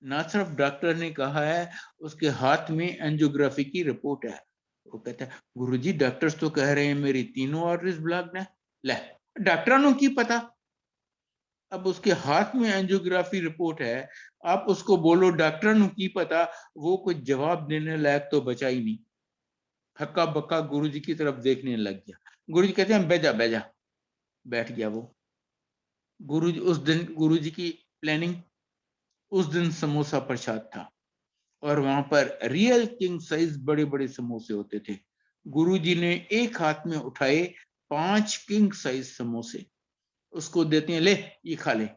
ना सिर्फ डॉक्टर ने कहा है, उसके हाथ में एंजियोग्राफी की रिपोर्ट है। वो कहता है गुरुजी डॉक्टर्स तो कह रहे हैं मेरी तीनों आर्टरीज ब्लॉक्ड है। ले डॉक्टरां की पता, अब उसके हाथ में एंजियोग्राफी रिपोर्ट है, आप उसको बोलो डॉक्टरां की पता, वो कुछ जवाब देने लायक तो बचा ही नहीं, हक्का बक्का गुरुजी की तरफ देखने लग गया। गुरुजी कहते हैं बैजा बैजा, बैठ गया वो। गुरुजी उस दिन गुरुजी की प्लानिंग, उस दिन समोसा प्रसाद था और वहां पर रियल किंग साइज बड़े बड़े समोसे होते थे। गुरुजी ने एक हाथ में उठाए 5 किंग साइज समोसे, उसको देते हैं, ले ये खा ले।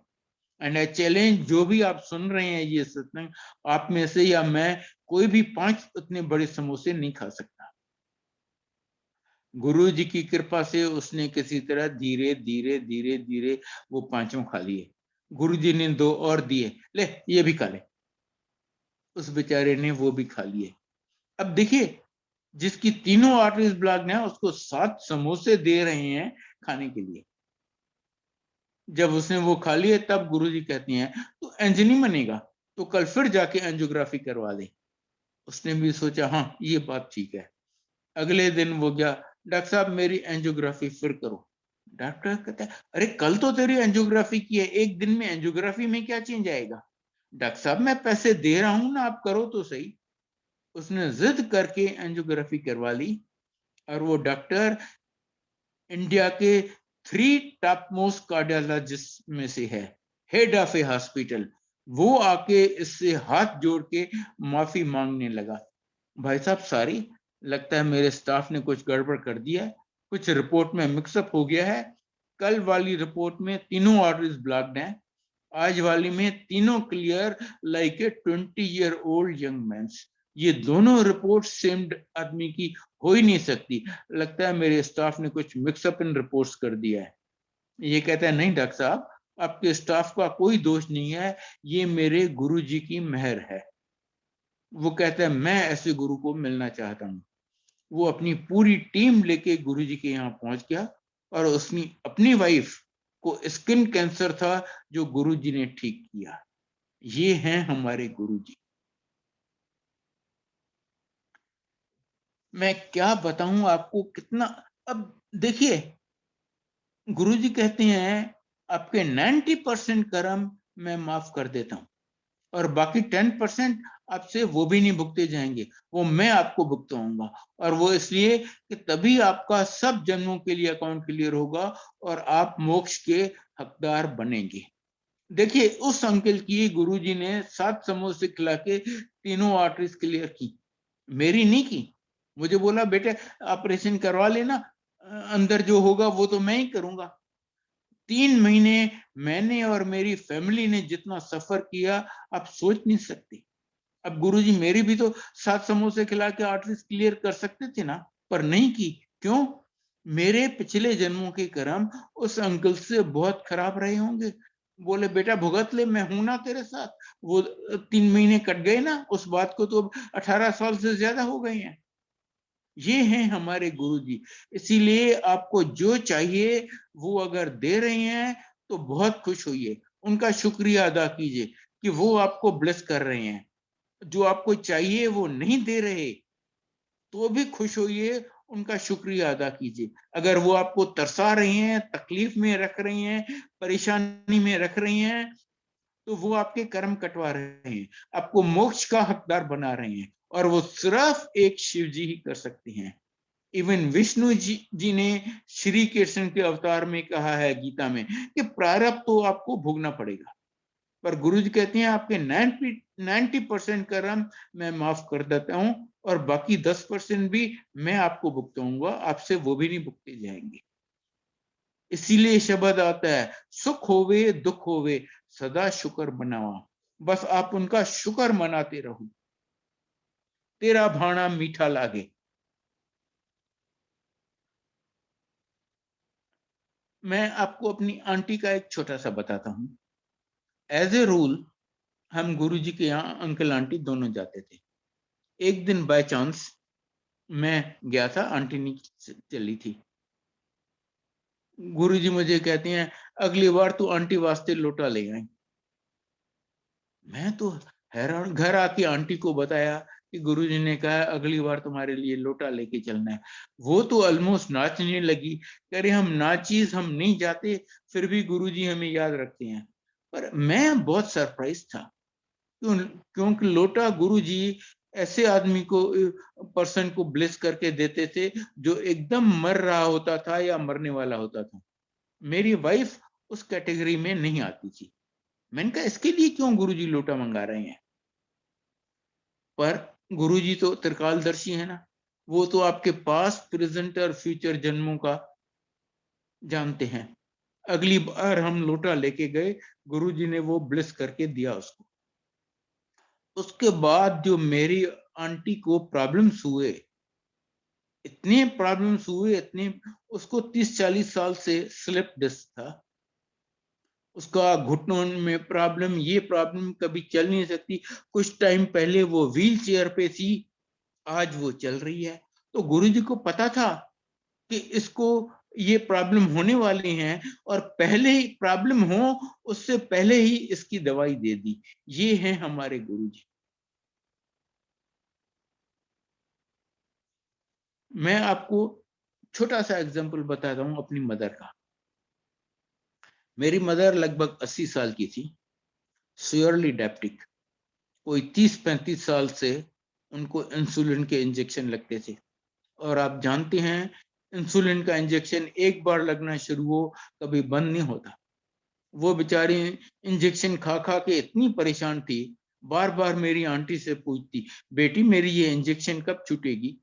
एंड आई चैलेंज, जो भी आप सुन रहे हैं ये सत्संग, आप में से या मैं, कोई भी 5 उतने बड़े समोसे नहीं खा सकता। गुरु जी की कृपा से उसने किसी तरह धीरे धीरे धीरे धीरे वो 5 खा लिए। गुरु जी ने 2 और दिए, ले ये भी खा ले। उस बेचारे ने वो भी खा लिए। अब देखिए, जिसकी तीनों आर्टरीज ब्लॉक है उसको 7 समोसे दे रहे हैं खाने के लिए। जब उसने वो खा लिए तब गुरुजी कहती हैं तो एंज नहीं बनेगा तो कल फिर जाके एंजियोग्राफी करवा दे। उसने भी सोचा हाँ ये बात ठीक है। अगले दिन वो गया, डॉक्टर साहब मेरी एंजियोग्राफी फिर करो। डॉक्टर कहता है अरे कल तो तेरी एंजियोग्राफी की है, एक दिन में एंजियोग्राफी में क्या चेंज आएगा। डॉक्टर साहब मैं पैसे दे रहा हूं ना, आप करो तो सही। उसने जिद करके एंजियोग्राफी करवा ली और वो डॉक्टर इंडिया के 3 टॉप मोस्ट कार्डियोलॉजिस्ट में से है, हेड ऑफ ए हॉस्पिटल। वो आके इससे हाथ जोड़ के माफी मांगने लगा। भाई साहब सॉरी, लगता है मेरे स्टाफ ने कुछ गड़बड़ कर दिया है, कुछ रिपोर्ट में मिक्सअप हो गया है। कल वाली रिपोर्ट में तीनों आर्टरीज ब्लॉक्ड हैं, आज वाली में तीनों clear like a 20-year-old young man. ये दोनों रिपोर्ट सेम आदमी की हो ही नहीं सकती। लगता है मेरे स्टाफ ने कुछ मिक्सअप इन रिपोर्ट्स कर दिया है। ये कहता है नहीं डॉक्टर साहब, आपके स्टाफ का कोई दोष नहीं है, ये मेरे गुरुजी की मेहर है। वो कहता है मैं ऐसे गुरु को मिलना चाहता हूँ। वो अपनी पूरी टीम लेके गुरुजी के यहाँ पहुंच गया और उसने अपनी वाइफ को स्किन कैंसर था जो गुरुजी ने ठीक किया। ये हैं हमारे गुरुजी। मैं क्या बताऊं आपको कितना। अब देखिए, गुरुजी कहते हैं आपके 90% कर्म मैं माफ कर देता हूं और बाकी 10% आपसे वो भी नहीं भुगते जाएंगे, वो मैं आपको भुगताऊंगा। और वो इसलिए कि तभी आपका सब जन्मों के लिए अकाउंट क्लियर होगा और आप मोक्ष के हकदार बनेंगे। देखिए उस अंकल की गुरुजी ने 7 समोसे खिला के तीनों आर्टरीज क्लियर की, मेरी नहीं की। मुझे बोला बेटे ऑपरेशन करवा लेना, अंदर जो होगा वो तो मैं ही करूंगा। 3 महीने मैंने और मेरी फैमिली ने जितना सफर किया आप सोच नहीं सकते। अब गुरुजी मेरी भी तो 7 समोसे खिला के आर्टरीज क्लियर कर सकते थे ना, पर नहीं की। क्यों? मेरे पिछले जन्मों के कर्म उस अंकल से बहुत खराब रहे होंगे। बोले बेटा भुगत ले, मैं हूं ना तेरे साथ। वो 3 महीने कट गए ना, उस बात को तो 18 साल से ज्यादा हो गए हैं। ये हैं हमारे गुरुजी। इसीलिए आपको जो चाहिए वो अगर दे रहे हैं तो बहुत खुश होइए, उनका शुक्रिया अदा कीजिए कि वो आपको ब्लेस कर रहे हैं। जो आपको चाहिए वो नहीं दे रहे तो भी खुश होइए, उनका शुक्रिया अदा कीजिए। अगर वो आपको तरसा रही हैं, तकलीफ में रख रही हैं, परेशानी में रख रही हैं, तो वो आपके कर्म कटवा रहे हैं, आपको मोक्ष का हकदार बना रहे हैं और वो सिर्फ एक शिव जी ही कर सकते हैं। इवन विष्णु जी ने श्री कृष्ण के अवतार में कहा है गीता में कि प्रारब्ध तो आपको भोगना पड़ेगा, पर गुरु जी कहते हैं आपके 90% कर्म मैं माफ कर देता हूं और बाकी 10% भी मैं आपको भुगताऊंगा, आपसे वो भी नहीं भुगते जाएंगे। इसीलिए शब्द आता है सुख होवे दुख होवे सदा शुक्र मनावा। बस आप उनका शुक्र मनाते रहो, तेरा भाना मीठा लागे। मैं आपको अपनी आंटी का एक छोटा सा बताता हूं। एज ए रूल हम गुरुजी के यहाँ अंकल आंटी दोनों जाते थे। एक दिन बाय चांस मैं गया था, आंटी नहीं चली थी। गुरुजी मुझे कहते हैं अगली बार तू आंटी वास्ते लोटा ले आई। मैं तो हैरान, घर आके आंटी को बताया कि गुरुजी ने कहा अगली बार तुम्हारे लिए लोटा लेके चलना है। वो तो ऑलमोस्ट नाचने लगी, कह रहे हम नाचीज हम नहीं जाते, फिर भी गुरुजी हमें याद रखते हैं। पर मैं बहुत सरप्राइज था, क्योंकि लोटा गुरुजी ऐसे आदमी को, पर्सन को ब्लेस करके देते थे जो एकदम मर रहा होता था या मरने वाला होता था। मेरी वाइफ उस कैटेगरी में नहीं आती थी। मैंने कहा इसके लिए क्यों गुरुजी लोटा मंगा रहे हैं? पर गुरुजी तो त्रिकालदर्शी है ना, वो तो आपके पास्ट, प्रेजेंट और फ्यूचर जन्मों का जानते हैं। अगली बार हम लोटा लेके गए, गुरुजी ने वो ब्लेस करके दिया उसको। उसके बाद जो मेरी आंटी को प्रॉब्लम्स हुए, इतने प्रॉब्लम्स हुए, इतने, उसको 30-40 साल से स्लिप डिस्क था, उसका घुटनों में प्रॉब्लम, ये प्रॉब्लम, कभी चल नहीं सकती। कुछ टाइम पहले वो व्हील चेयर पे थी, आज वो चल रही है। तो गुरुजी को पता था कि इसको ये प्रॉब्लम होने वाली हैं, और पहले ही प्रॉब्लम हो उससे पहले ही इसकी दवाई दे दी। ये हैं हमारे गुरुजी। मैं आपको छोटा सा एग्जांपल बताता हूं अपनी मदर का। मेरी मदर लगभग 80 साल की थी, सिवियरली डायबिटिक। कोई 30-35 साल से उनको इंसुलिन के इंजेक्शन लगते थे। और आप जानते हैं इंसुलिन का इंजेक्शन एक बार लगना शुरू हो कभी बंद नहीं होता। वो बेचारी इंजेक्शन खा खा के इतनी परेशान थी, बार बार मेरी आंटी से पूछती, बेटी मेरी ये इंजेक्शन कब छूटेगी?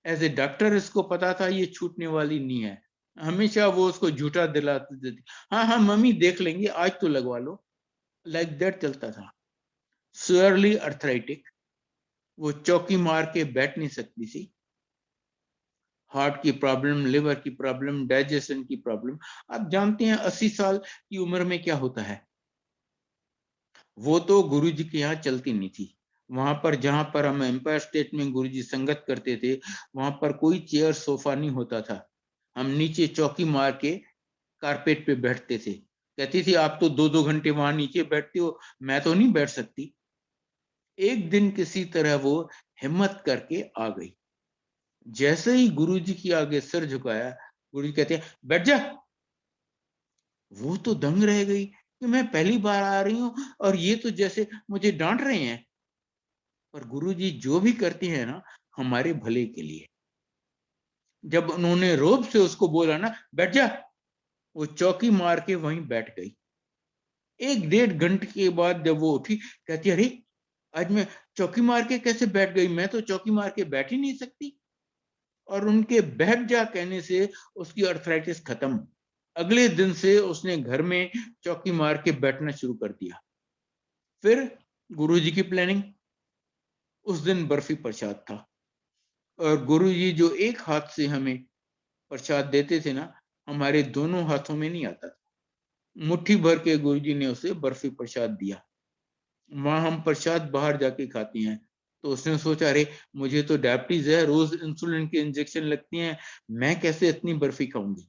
एज ए डॉक्टर इसको पता था ये छूटने वाली नहीं है। हमेशा वो उसको झूठा दिलाती थी, हाँ हाँ मम्मी देख लेंगे, आज तो लगवा लो। लाइक दैट चलता था। सिवियरली अर्थराइटिक, वो चौकी मार के बैठ नहीं सकती थी। हार्ट की प्रॉब्लम, लिवर की प्रॉब्लम, डाइजेशन की प्रॉब्लम। आप जानते हैं 80 साल की उम्र में क्या होता है। वो तो गुरुजी के यहाँ चलती नहीं थी। वहां पर जहां पर हम एम्पायर स्टेट में गुरुजी संगत करते थे, वहां पर कोई चेयर सोफा नहीं होता था। हम नीचे चौकी मार के कारपेट पे बैठते थे। कहती थी आप तो 2-2 घंटे वहां नीचे बैठते हो, मैं तो नहीं बैठ सकती। एक दिन किसी तरह वो हिम्मत करके आ गई। जैसे ही गुरुजी के आगे सिर झुकाया, गुरुजी कहते हैं बैठ जा। वो तो दंग रह गई कि मैं पहली बार आ रही हूं और ये तो जैसे मुझे डांट रहे हैं। पर गुरुजी जो भी करते हैं ना, हमारे भले के लिए। जब उन्होंने रोब से उसको बोला ना बैठ जा, वो चौकी मार के वहीं बैठ गई। 1-1.5 घंटे के बाद जब वो उठी, कहती अरे आज मैं चौकी मार के कैसे बैठ गई, मैं तो चौकी मार के बैठ ही नहीं सकती। और उनके बैठ जा कहने से उसकी अर्थराइटिस खत्म। अगले दिन से उसने घर में चौकी मार के बैठना शुरू कर दिया। फिर गुरुजी की प्लानिंग, उस दिन बर्फी प्रसाद था, और गुरुजी जो एक हाथ से हमें प्रसाद देते थे ना, हमारे दोनों हाथों में नहीं आता था। मुट्ठी भर के गुरुजी ने उसे बर्फी प्रसाद दिया। वहां हम प्रसाद बाहर जाके खाते हैं, तो उसने सोचा अरे मुझे तो डायबिटीज है, रोज इंसुलिन के इंजेक्शन लगती हैं, मैं कैसे इतनी बर्फी खाऊंगी।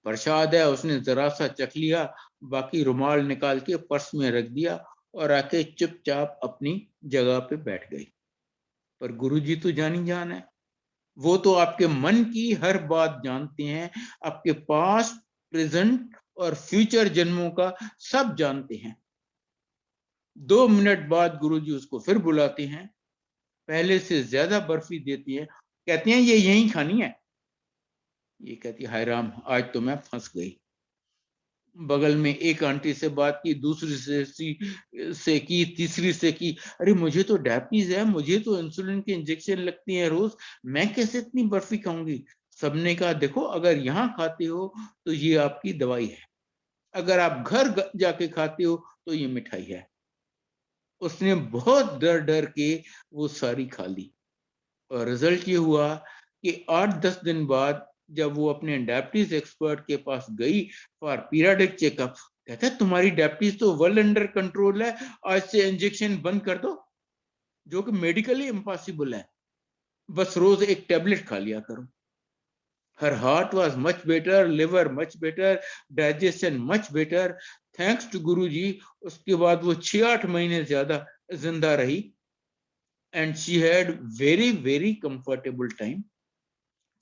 प्रसाद है उसने जरा सा चख लिया, बाकी रुमाल निकाल के पर्स में रख दिया और आके चुपचाप अपनी जगह पे बैठ गई। पर गुरुजी तो जानी जान है, वो तो आपके मन की हर बात जानते हैं, आपके पास्ट, प्रेजेंट और फ्यूचर जन्मों का सब जानते हैं। 2 मिनट बाद गुरुजी उसको फिर बुलाते हैं, पहले से ज्यादा बर्फी देती है, कहते हैं ये यहीं खानी है। ये कहती हाय राम, आज तो मैं फंस गई। बगल में एक आंटी से बात की, दूसरी से की, तीसरी से की, अरे मुझे तो डायबिटीज है, मुझे तो इंसुलिन के इंजेक्शन लगती हैं रोज, मैं कैसे इतनी बर्फी खाऊंगी। सबने कहा देखो अगर यहाँ खाते हो तो ये आपकी दवाई है, अगर आप घर जाके खाते हो तो ये मिठाई है। उसने बहुत डर डर के वो सारी खा ली, और रिजल्ट ये हुआ कि 8-10 दिन बाद जब वो अपने डायबिटीज एक्सपर्ट के पास गई फॉर पीरियडिक चेकअप, कहता है तुम्हारी डायबिटीज तो वेल अंडर कंट्रोल है, आज से इंजेक्शन बंद कर दो, जो कि मेडिकली इम्पॉसिबल है, बस रोज एक टेबलेट खा लिया करो। Her heart was much better, liver much better, digestion much better, thanks to Guruji. उसके बाद वो 6-8 महीने ज्यादा जिंदा रही। And she had very very comfortable time.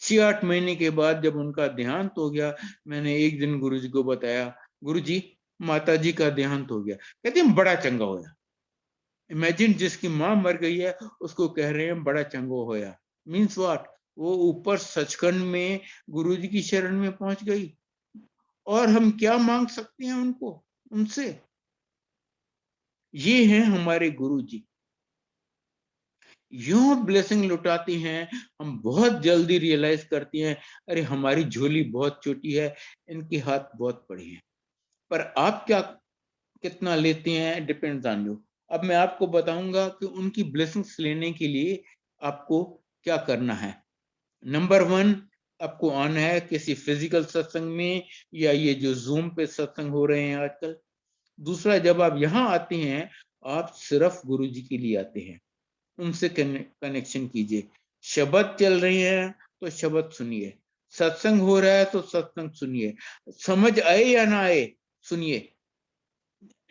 6-8 महीने के बाद जब उनका देहांत हो गया, मैंने एक दिन गुरुजी को बताया, गुरुजी माता जी का देहांत हो गया। कहते हैं बड़ा चंगा होया। इमेजिन, जिसकी मां मर गई है उसको कह रहे हैं बड़ा चंगा होया। Means what? वो ऊपर सचखंड में गुरुजी की शरण में पहुंच गई, और हम क्या मांग सकते हैं उनसे? ये हैं हमारे गुरुजी। यूं ब्लेसिंग लुटाती हैं, हम बहुत जल्दी रियलाइज करती हैं, अरे हमारी झोली बहुत छोटी है, इनके हाथ बहुत बड़े हैं। पर आप क्या कितना लेते हैं, डिपेंड्स ऑन यू। अब मैं आपको बताऊंगा कि उनकी ब्लेसिंग्स लेने के लिए आपको क्या करना है। नंबर 1, आपको आना है किसी फिजिकल सत्संग में, या ये जो जूम पे सत्संग हो रहे हैं आजकल। दूसरा, जब आप यहाँ आते हैं, आप सिर्फ गुरुजी के लिए आते हैं, उनसे कनेक्शन कीजिए। शब्द चल रही है तो शब्द सुनिए, सत्संग हो रहा है तो सत्संग सुनिए, समझ आए या ना आए सुनिए।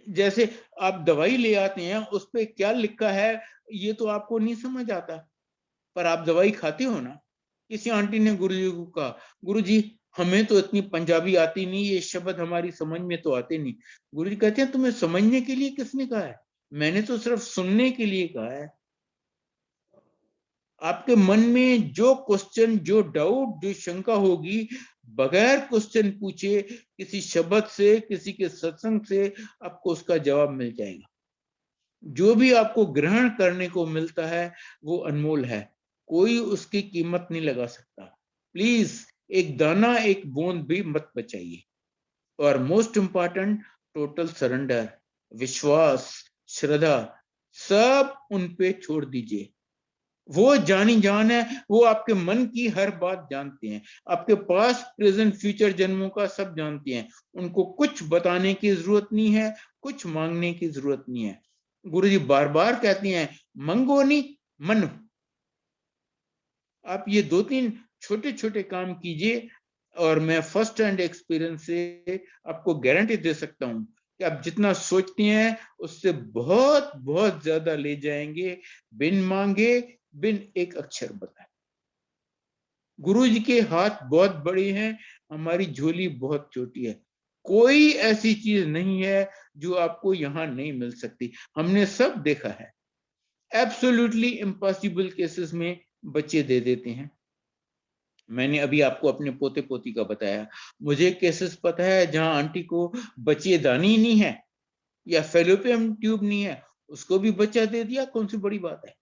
जैसे आप दवाई ले आते हैं, उस पे क्या लिखा है ये तो आपको नहीं समझ आता, पर आप दवाई खाते हो ना। किसी आंटी ने गुरुजी को कहा, गुरुजी हमें तो इतनी पंजाबी आती नहीं, ये शब्द हमारी समझ में तो आते नहीं। गुरुजी कहते हैं तुम्हें समझने के लिए किसने कहा है? मैंने तो सिर्फ सुनने के लिए कहा है। आपके मन में जो क्वेश्चन, जो डाउट, जो शंका होगी, बगैर क्वेश्चन पूछे किसी शब्द से, किसी के सत्संग से आपको उसका जवाब मिल जाएगा। जो भी आपको ग्रहण करने को मिलता है वो अनमोल है, कोई उसकी कीमत नहीं लगा सकता। प्लीज एक दाना, एक बूंद भी मत बचाइए। और मोस्ट इंपॉर्टेंट, टोटल सरेंडर, विश्वास, श्रद्धा, सब उन पे छोड़ दीजिए। वो जानी जान है, वो आपके मन की हर बात जानते हैं, आपके पास प्रेजेंट फ्यूचर जन्मों का सब जानते हैं। उनको कुछ बताने की जरूरत नहीं है, कुछ मांगने की जरूरत नहीं है। गुरुजी बार बार कहते हैं, मंगो नहीं मनो। आप ये 2-3 छोटे छोटे काम कीजिए, और मैं फर्स्ट हैंड एक्सपीरियंस से आपको गारंटी दे सकता हूं कि आप जितना सोचते हैं उससे बहुत बहुत ज्यादा ले जाएंगे, बिन मांगे, बिन एक अक्षर बताए। गुरु जी के हाथ बहुत बड़े हैं, हमारी झोली बहुत छोटी है। कोई ऐसी चीज नहीं है जो आपको यहां नहीं मिल सकती, हमने सब देखा है। एब्सोल्युटली इम्पॉसिबल केसेस में बच्चे दे देते हैं। मैंने अभी आपको अपने पोते पोती का बताया, मुझे केसेस पता है जहां आंटी को बच्चेदानी ही नहीं है, या फेलोपियन ट्यूब नहीं है, उसको भी बच्चा दे दिया, कौन सी बड़ी बात है।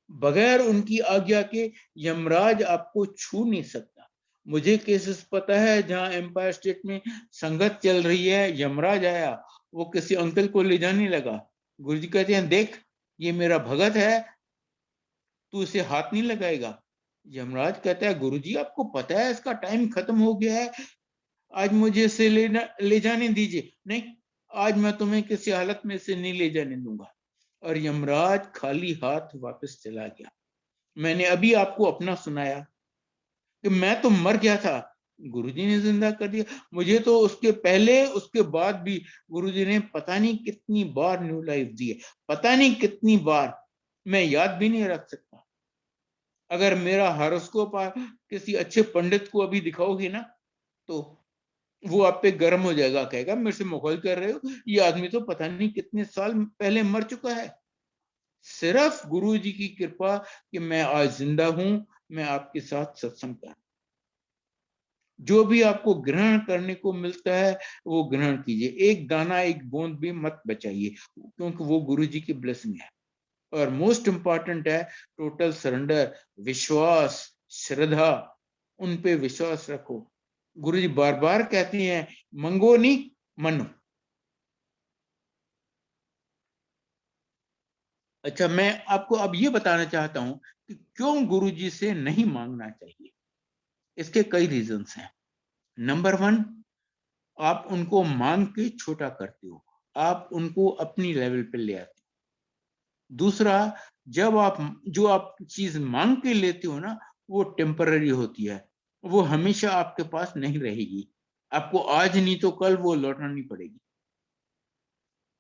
बगैर उनकी आज्ञा के यमराज आपको छू नहीं सकता। मुझे केसेस पता है जहां एम्पायर स्टेट में संगत चल रही है, यमराज आया, वो किसी अंकल को ले जाने लगा। गुरुजी कहते हैं, देख ये मेरा भगत है, तू इसे हाथ नहीं लगाएगा। यमराज कहता है, गुरुजी आपको पता है इसका टाइम खत्म हो गया है, आज मुझे इसे ले जाने दीजिए। नहीं, आज मैं तुम्हें किसी हालत में इसे नहीं ले जाने दूंगा। और यमराज खाली हाथ वापस चला गया। मैंने अभी आपको अपना सुनाया कि मैं तो मर गया था, गुरुजी ने जिंदा कर दिया। मुझे तो उसके पहले उसके बाद भी गुरुजी ने पता नहीं कितनी बार न्यू लाइफ दी है, पता नहीं कितनी बार, मैं याद भी नहीं रख सकता। अगर मेरा हॉरोस्कोप किसी अच्छे पंडित को अभी दिखाओगे ना, तो वो आप पे गर्म हो जाएगा, कहेगा मेरे से मखौल कर रहे हो, ये आदमी तो पता नहीं कितने साल पहले मर चुका है। सिर्फ गुरु जी की कृपा कि मैं आज जिंदा हूं, मैं आपके साथ सत्संग कर। जो भी आपको ग्रहण करने को मिलता है वो ग्रहण कीजिए, एक दाना, एक बूंद भी मत बचाइए, क्योंकि वो गुरु जी की ब्लेसिंग है। और मोस्ट इंपॉर्टेंट है टोटल सरेंडर, विश्वास, श्रद्धा, उन पे विश्वास रखो। गुरु जी बार बार कहते हैं, मंगो नहीं मनो। अच्छा, मैं आपको अब ये बताना चाहता हूं कि क्यों गुरु जी से नहीं मांगना चाहिए। इसके कई रीजंस हैं। नंबर 1, आप उनको मांग के छोटा करते हो, आप उनको अपनी लेवल पे ले आते हो। दूसरा, जब आप जो आप चीज मांग के लेते हो ना, वो टेम्पररी होती है, वो हमेशा आपके पास नहीं रहेगी, आपको आज नहीं तो कल वो लौटानी पड़ेगी।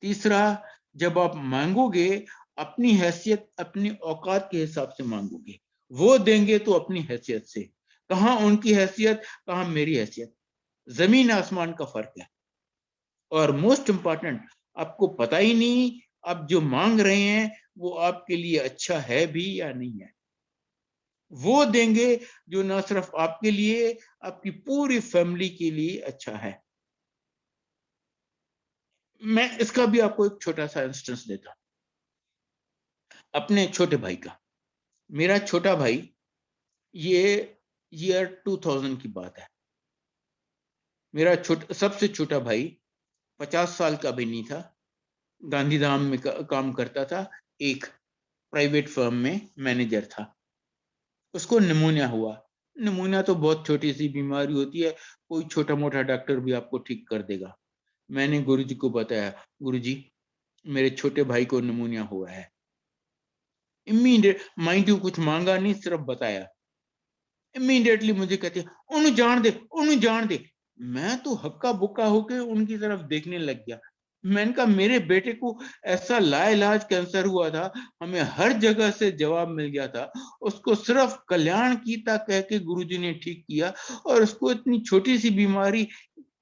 तीसरा, जब आप मांगोगे अपनी हैसियत अपनी औकात के हिसाब से मांगोगे, वो देंगे तो अपनी हैसियत से। कहाँ उनकी हैसियत, कहाँ मेरी हैसियत, जमीन आसमान का फर्क है। और मोस्ट इंपॉर्टेंट, आपको पता ही नहीं आप जो मांग रहे हैं वो आपके लिए अच्छा है भी या नहीं है। वो देंगे जो ना सिर्फ आपके लिए, आपकी पूरी फैमिली के लिए अच्छा है। मैं इसका भी आपको एक छोटा सा इंस्टेंस देता हूं, अपने छोटे भाई का। मेरा छोटा भाई, ये ईयर 2000 की बात है। मेरा सबसे छोटा भाई 50 साल का भी नहीं था, गांधीधाम में काम करता था, एक प्राइवेट फर्म में मैनेजर था। उसको निमोनिया हुआ। निमोनिया तो बहुत छोटी सी बीमारी होती है, कोई छोटा मोटा डॉक्टर भी आपको ठीक कर देगा। मैंने गुरुजी को बताया, गुरुजी मेरे छोटे भाई को निमोनिया हुआ है। इमीडिएट, माइंड यू कुछ मांगा नहीं, सिर्फ बताया। इमीडिएटली मुझे कहते हैं उन्हें जान दे, उन्हें जान दे। मैं तो हक्का बुक्का होके उनकी तरफ देखने लग गया। मैंने कहा मेरे बेटे को ऐसा लाइलाज कैंसर हुआ था, हमें हर जगह से जवाब मिल गया था, उसको सिर्फ कल्याण कीता कह के गुरुजी ने ठीक किया, और उसको इतनी छोटी सी बीमारी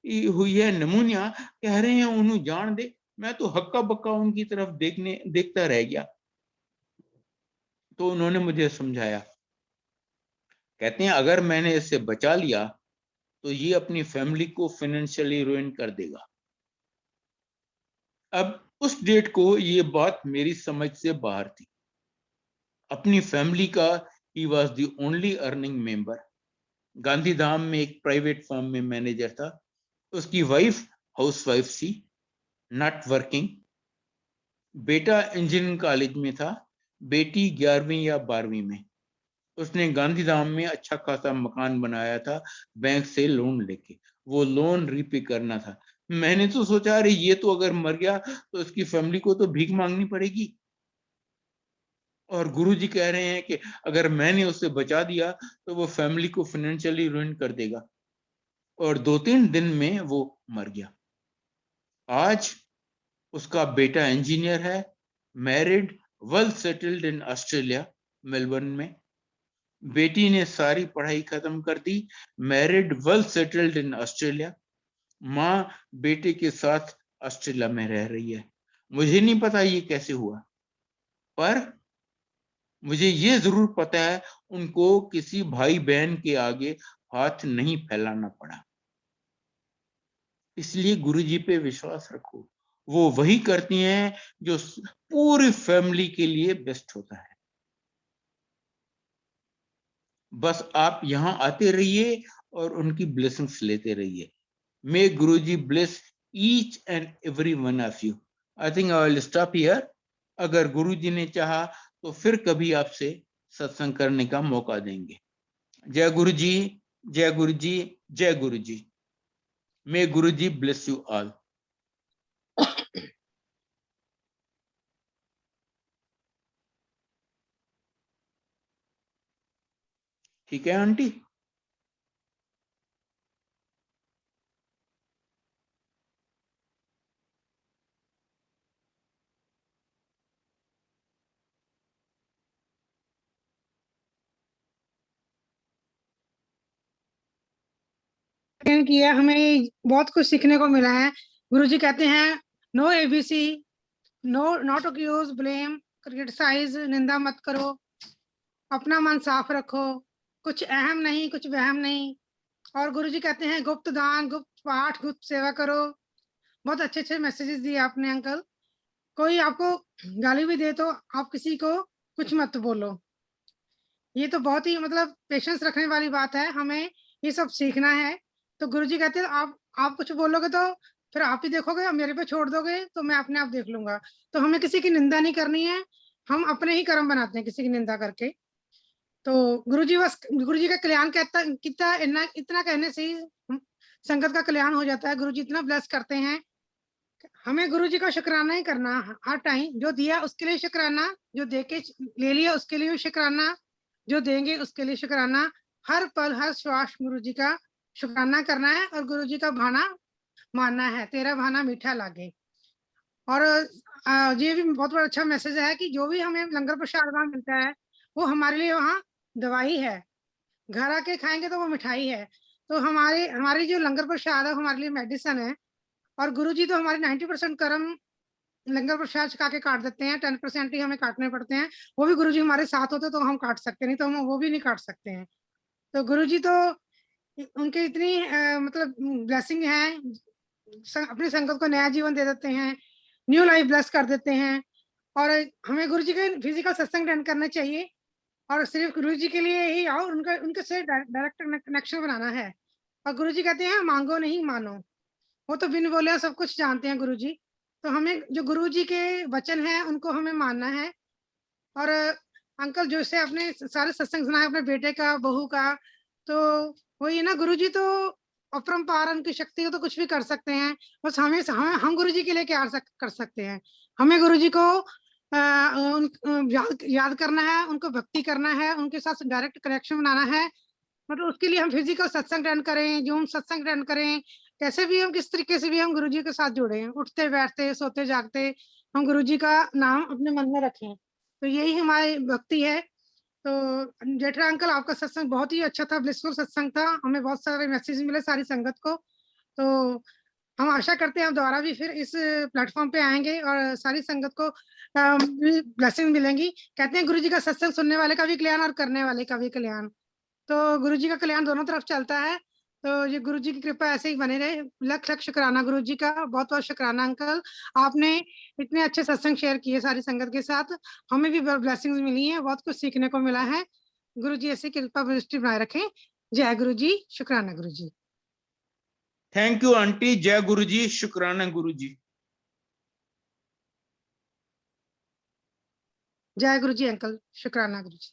हुई है निमोनिया, कह रहे हैं उन्हें जान दे। मैं तो हक्का बक्का उनकी तरफ देखता रह गया। तो उन्होंने मुझे समझाया, कहते हैं अगर मैंने इससे बचा लिया तो ये अपनी फैमिली को फाइनेंशियली रुइन कर देगा। अब उस डेट को ये बात मेरी समझ से बाहर थी। अपनी फैमिली का he was the only earning member. Gandhidham में एक प्राइवेट फर्म में मैनेजर था। उसकी वाइफ हाउसवाइफ थी, नॉट वर्किंग। बेटा इंजीनियरिंग कॉलेज में था, बेटी 11वीं या 12वीं में। उसने गांधीधाम में अच्छा खासा मकान बनाया था बैंक से लोन लेके, वो लोन रीपे करना था। मैंने तो सोचा अरे ये तो अगर मर गया तो इसकी फैमिली को तो भीख मांगनी पड़ेगी। और गुरुजी कह रहे हैं कि अगर मैंने उसे बचा दिया तो वो फैमिली को फाइनेंशियली रुइन कर देगा। और 2-3 दिन में वो मर गया। आज उसका बेटा इंजीनियर है, married, well settled in Australia, Melbourne में। बेटी ने सारी पढ़ाई खत्म कर दी, married, well settled in Australia. माँ बेटे के साथ ऑस्ट्रेलिया में रह रही है। मुझे नहीं पता ये कैसे हुआ, पर मुझे ये जरूर पता है उनको किसी भाई बहन के आगे हाथ नहीं फैलाना पड़ा। इसलिए गुरुजी पे विश्वास रखो, वो वही करती हैं जो पूरी फैमिली के लिए बेस्ट होता है। बस आप यहाँ आते रहिए और उनकी ब्लेसिंग्स लेते रहिए। May Guruji bless each and every one of you. I think I will stop here. अगर गुरुजी ने चाहा तो फिर कभी आपसे सत्संग करने का मौका देंगे। जय गुरुजी, जय गुरुजी, जय गुरुजी। May Guruji bless you all. ठीक है आंटी? किया, हमें बहुत कुछ सीखने को मिला है। गुरुजी कहते हैं no ABC, no not accuse, blame, criticise, निंदा मत करो, अपना मन साफ रखो, कुछ अहम नहीं कुछ वहम नहीं। और गुरुजी कहते हैं गुप्त दान, गुप्त पाठ, गुप्त सेवा करो। बहुत अच्छे अच्छे मैसेजेस दिए आपने अंकल। कोई आपको गाली भी दे तो आप किसी को कुछ मत बोलो। ये तो बहुत ही मतलब पेशेंस रखने वाली बात है, हमें ये सब सीखना है। तो गुरुजी कहते हैं आप कुछ बोलोगे तो फिर आप ही देखोगे, और मेरे पे छोड़ दोगे तो मैं अपने आप देख लूंगा। तो हमें किसी की निंदा नहीं करनी है, हम अपने ही कर्म बनाते हैं किसी की निंदा करके। तो गुरुजी का कल्याण कहता कितना इतना कहने से ही संगत का कल्याण हो जाता है। गुरुजी इतना ब्लेस करते हैं, हमें गुरुजी का शुक्राना ही करना हर टाइम। जो दिया उसके लिए शुक्राना, जो दे के ले लिया उसके लिए शुक्राना, जो देंगे उसके लिए शुक्राना। हर पल हर श्वास गुरुजी का शुक्राना करना है और गुरुजी का भाना मानना है। तेरा भाना मीठा लागे। और ये भी बहुत बड़ा अच्छा मैसेज है कि जो भी हमें लंगर प्रसाद वहाँ मिलता है वो हमारे लिए वहाँ दवाई है, घर आके खाएंगे तो वो मिठाई है। तो हमारी जो लंगर प्रसाद है हमारे लिए मेडिसिन है। और गुरुजी तो हमारे 90% कर्म लंगर प्रसाद छका के काट देते हैं, 10% ही हमें काटने पड़ते हैं। वो भी गुरुजी हमारे साथ होते तो हम काट सकते, नहीं तो हम वो भी नहीं काट सकते हैं। तो गुरुजी तो उनके इतनी मतलब ब्लेसिंग है, अपनी संगत को नया जीवन दे देते हैं, न्यू लाइफ ब्लेस कर देते हैं। और हमें गुरुजी के फिजिकल सत्संग अटेंड करने चाहिए और सिर्फ गुरुजी के लिए ही आओ, उनके से डायरेक्ट कनेक्शन बनाना है। और गुरुजी कहते हैं मांगो नहीं मानो, वो तो बिन बोले सब कुछ जानते हैं गुरुजी। तो हमें जो गुरुजी के वचन है उनको हमें मानना है। और अंकल जो से अपने सारे सत्संग सुनाए अपने बेटे का, बहू का, तो वही ना, गुरुजी तो अपरंपार उनकी शक्ति हो तो कुछ भी कर सकते हैं। बस हम गुरुजी के लिए क्या कर सकते हैं। हमें गुरुजी को याद करना है, उनको भक्ति करना है, उनके साथ डायरेक्ट कनेक्शन बनाना है। मतलब उसके लिए हम फिजिकल सत्संग अटेंड करें, जूम सत्संग अटेंड करें, कैसे भी हम किस तरीके से भी हम गुरुजी के साथ जुड़े हैं, उठते बैठते सोते जागते हम गुरुजी का नाम अपने मन में रखें। तो यही हमारी भक्ति है। तो जेठा अंकल आपका सत्संग बहुत ही अच्छा था, ब्लिसफुल सत्संग था, हमें बहुत सारे मैसेज मिले सारी संगत को। तो हम आशा करते हैं हम दोबारा भी फिर इस प्लेटफॉर्म पे आएंगे और सारी संगत को ब्लेसिंग मिलेंगी। कहते हैं गुरुजी का सत्संग सुनने वाले का भी कल्याण और करने वाले का भी कल्याण। तो गुरुजी का कल्याण दोनों तरफ चलता है। तो ये गुरुजी की कृपा ऐसे ही बने रहे। लख लख शुक्राना गुरुजी का, बहुत बहुत शुक्राना अंकल, आपने इतने अच्छे सत्संग शेयर किए सारी संगत के साथ। हमें भी ब्लेसिंग्स मिली हैं, बहुत कुछ सीखने को मिला है। गुरुजी ऐसी कृपा दृष्टि बनाए रखें। जय गुरुजी, शुक्राना गुरुजी। थैंक यू आंटी, जय गुरुजी, शुक्राना गुरुजी। जय गुरुजी अंकल, शुक्राना गुरुजी।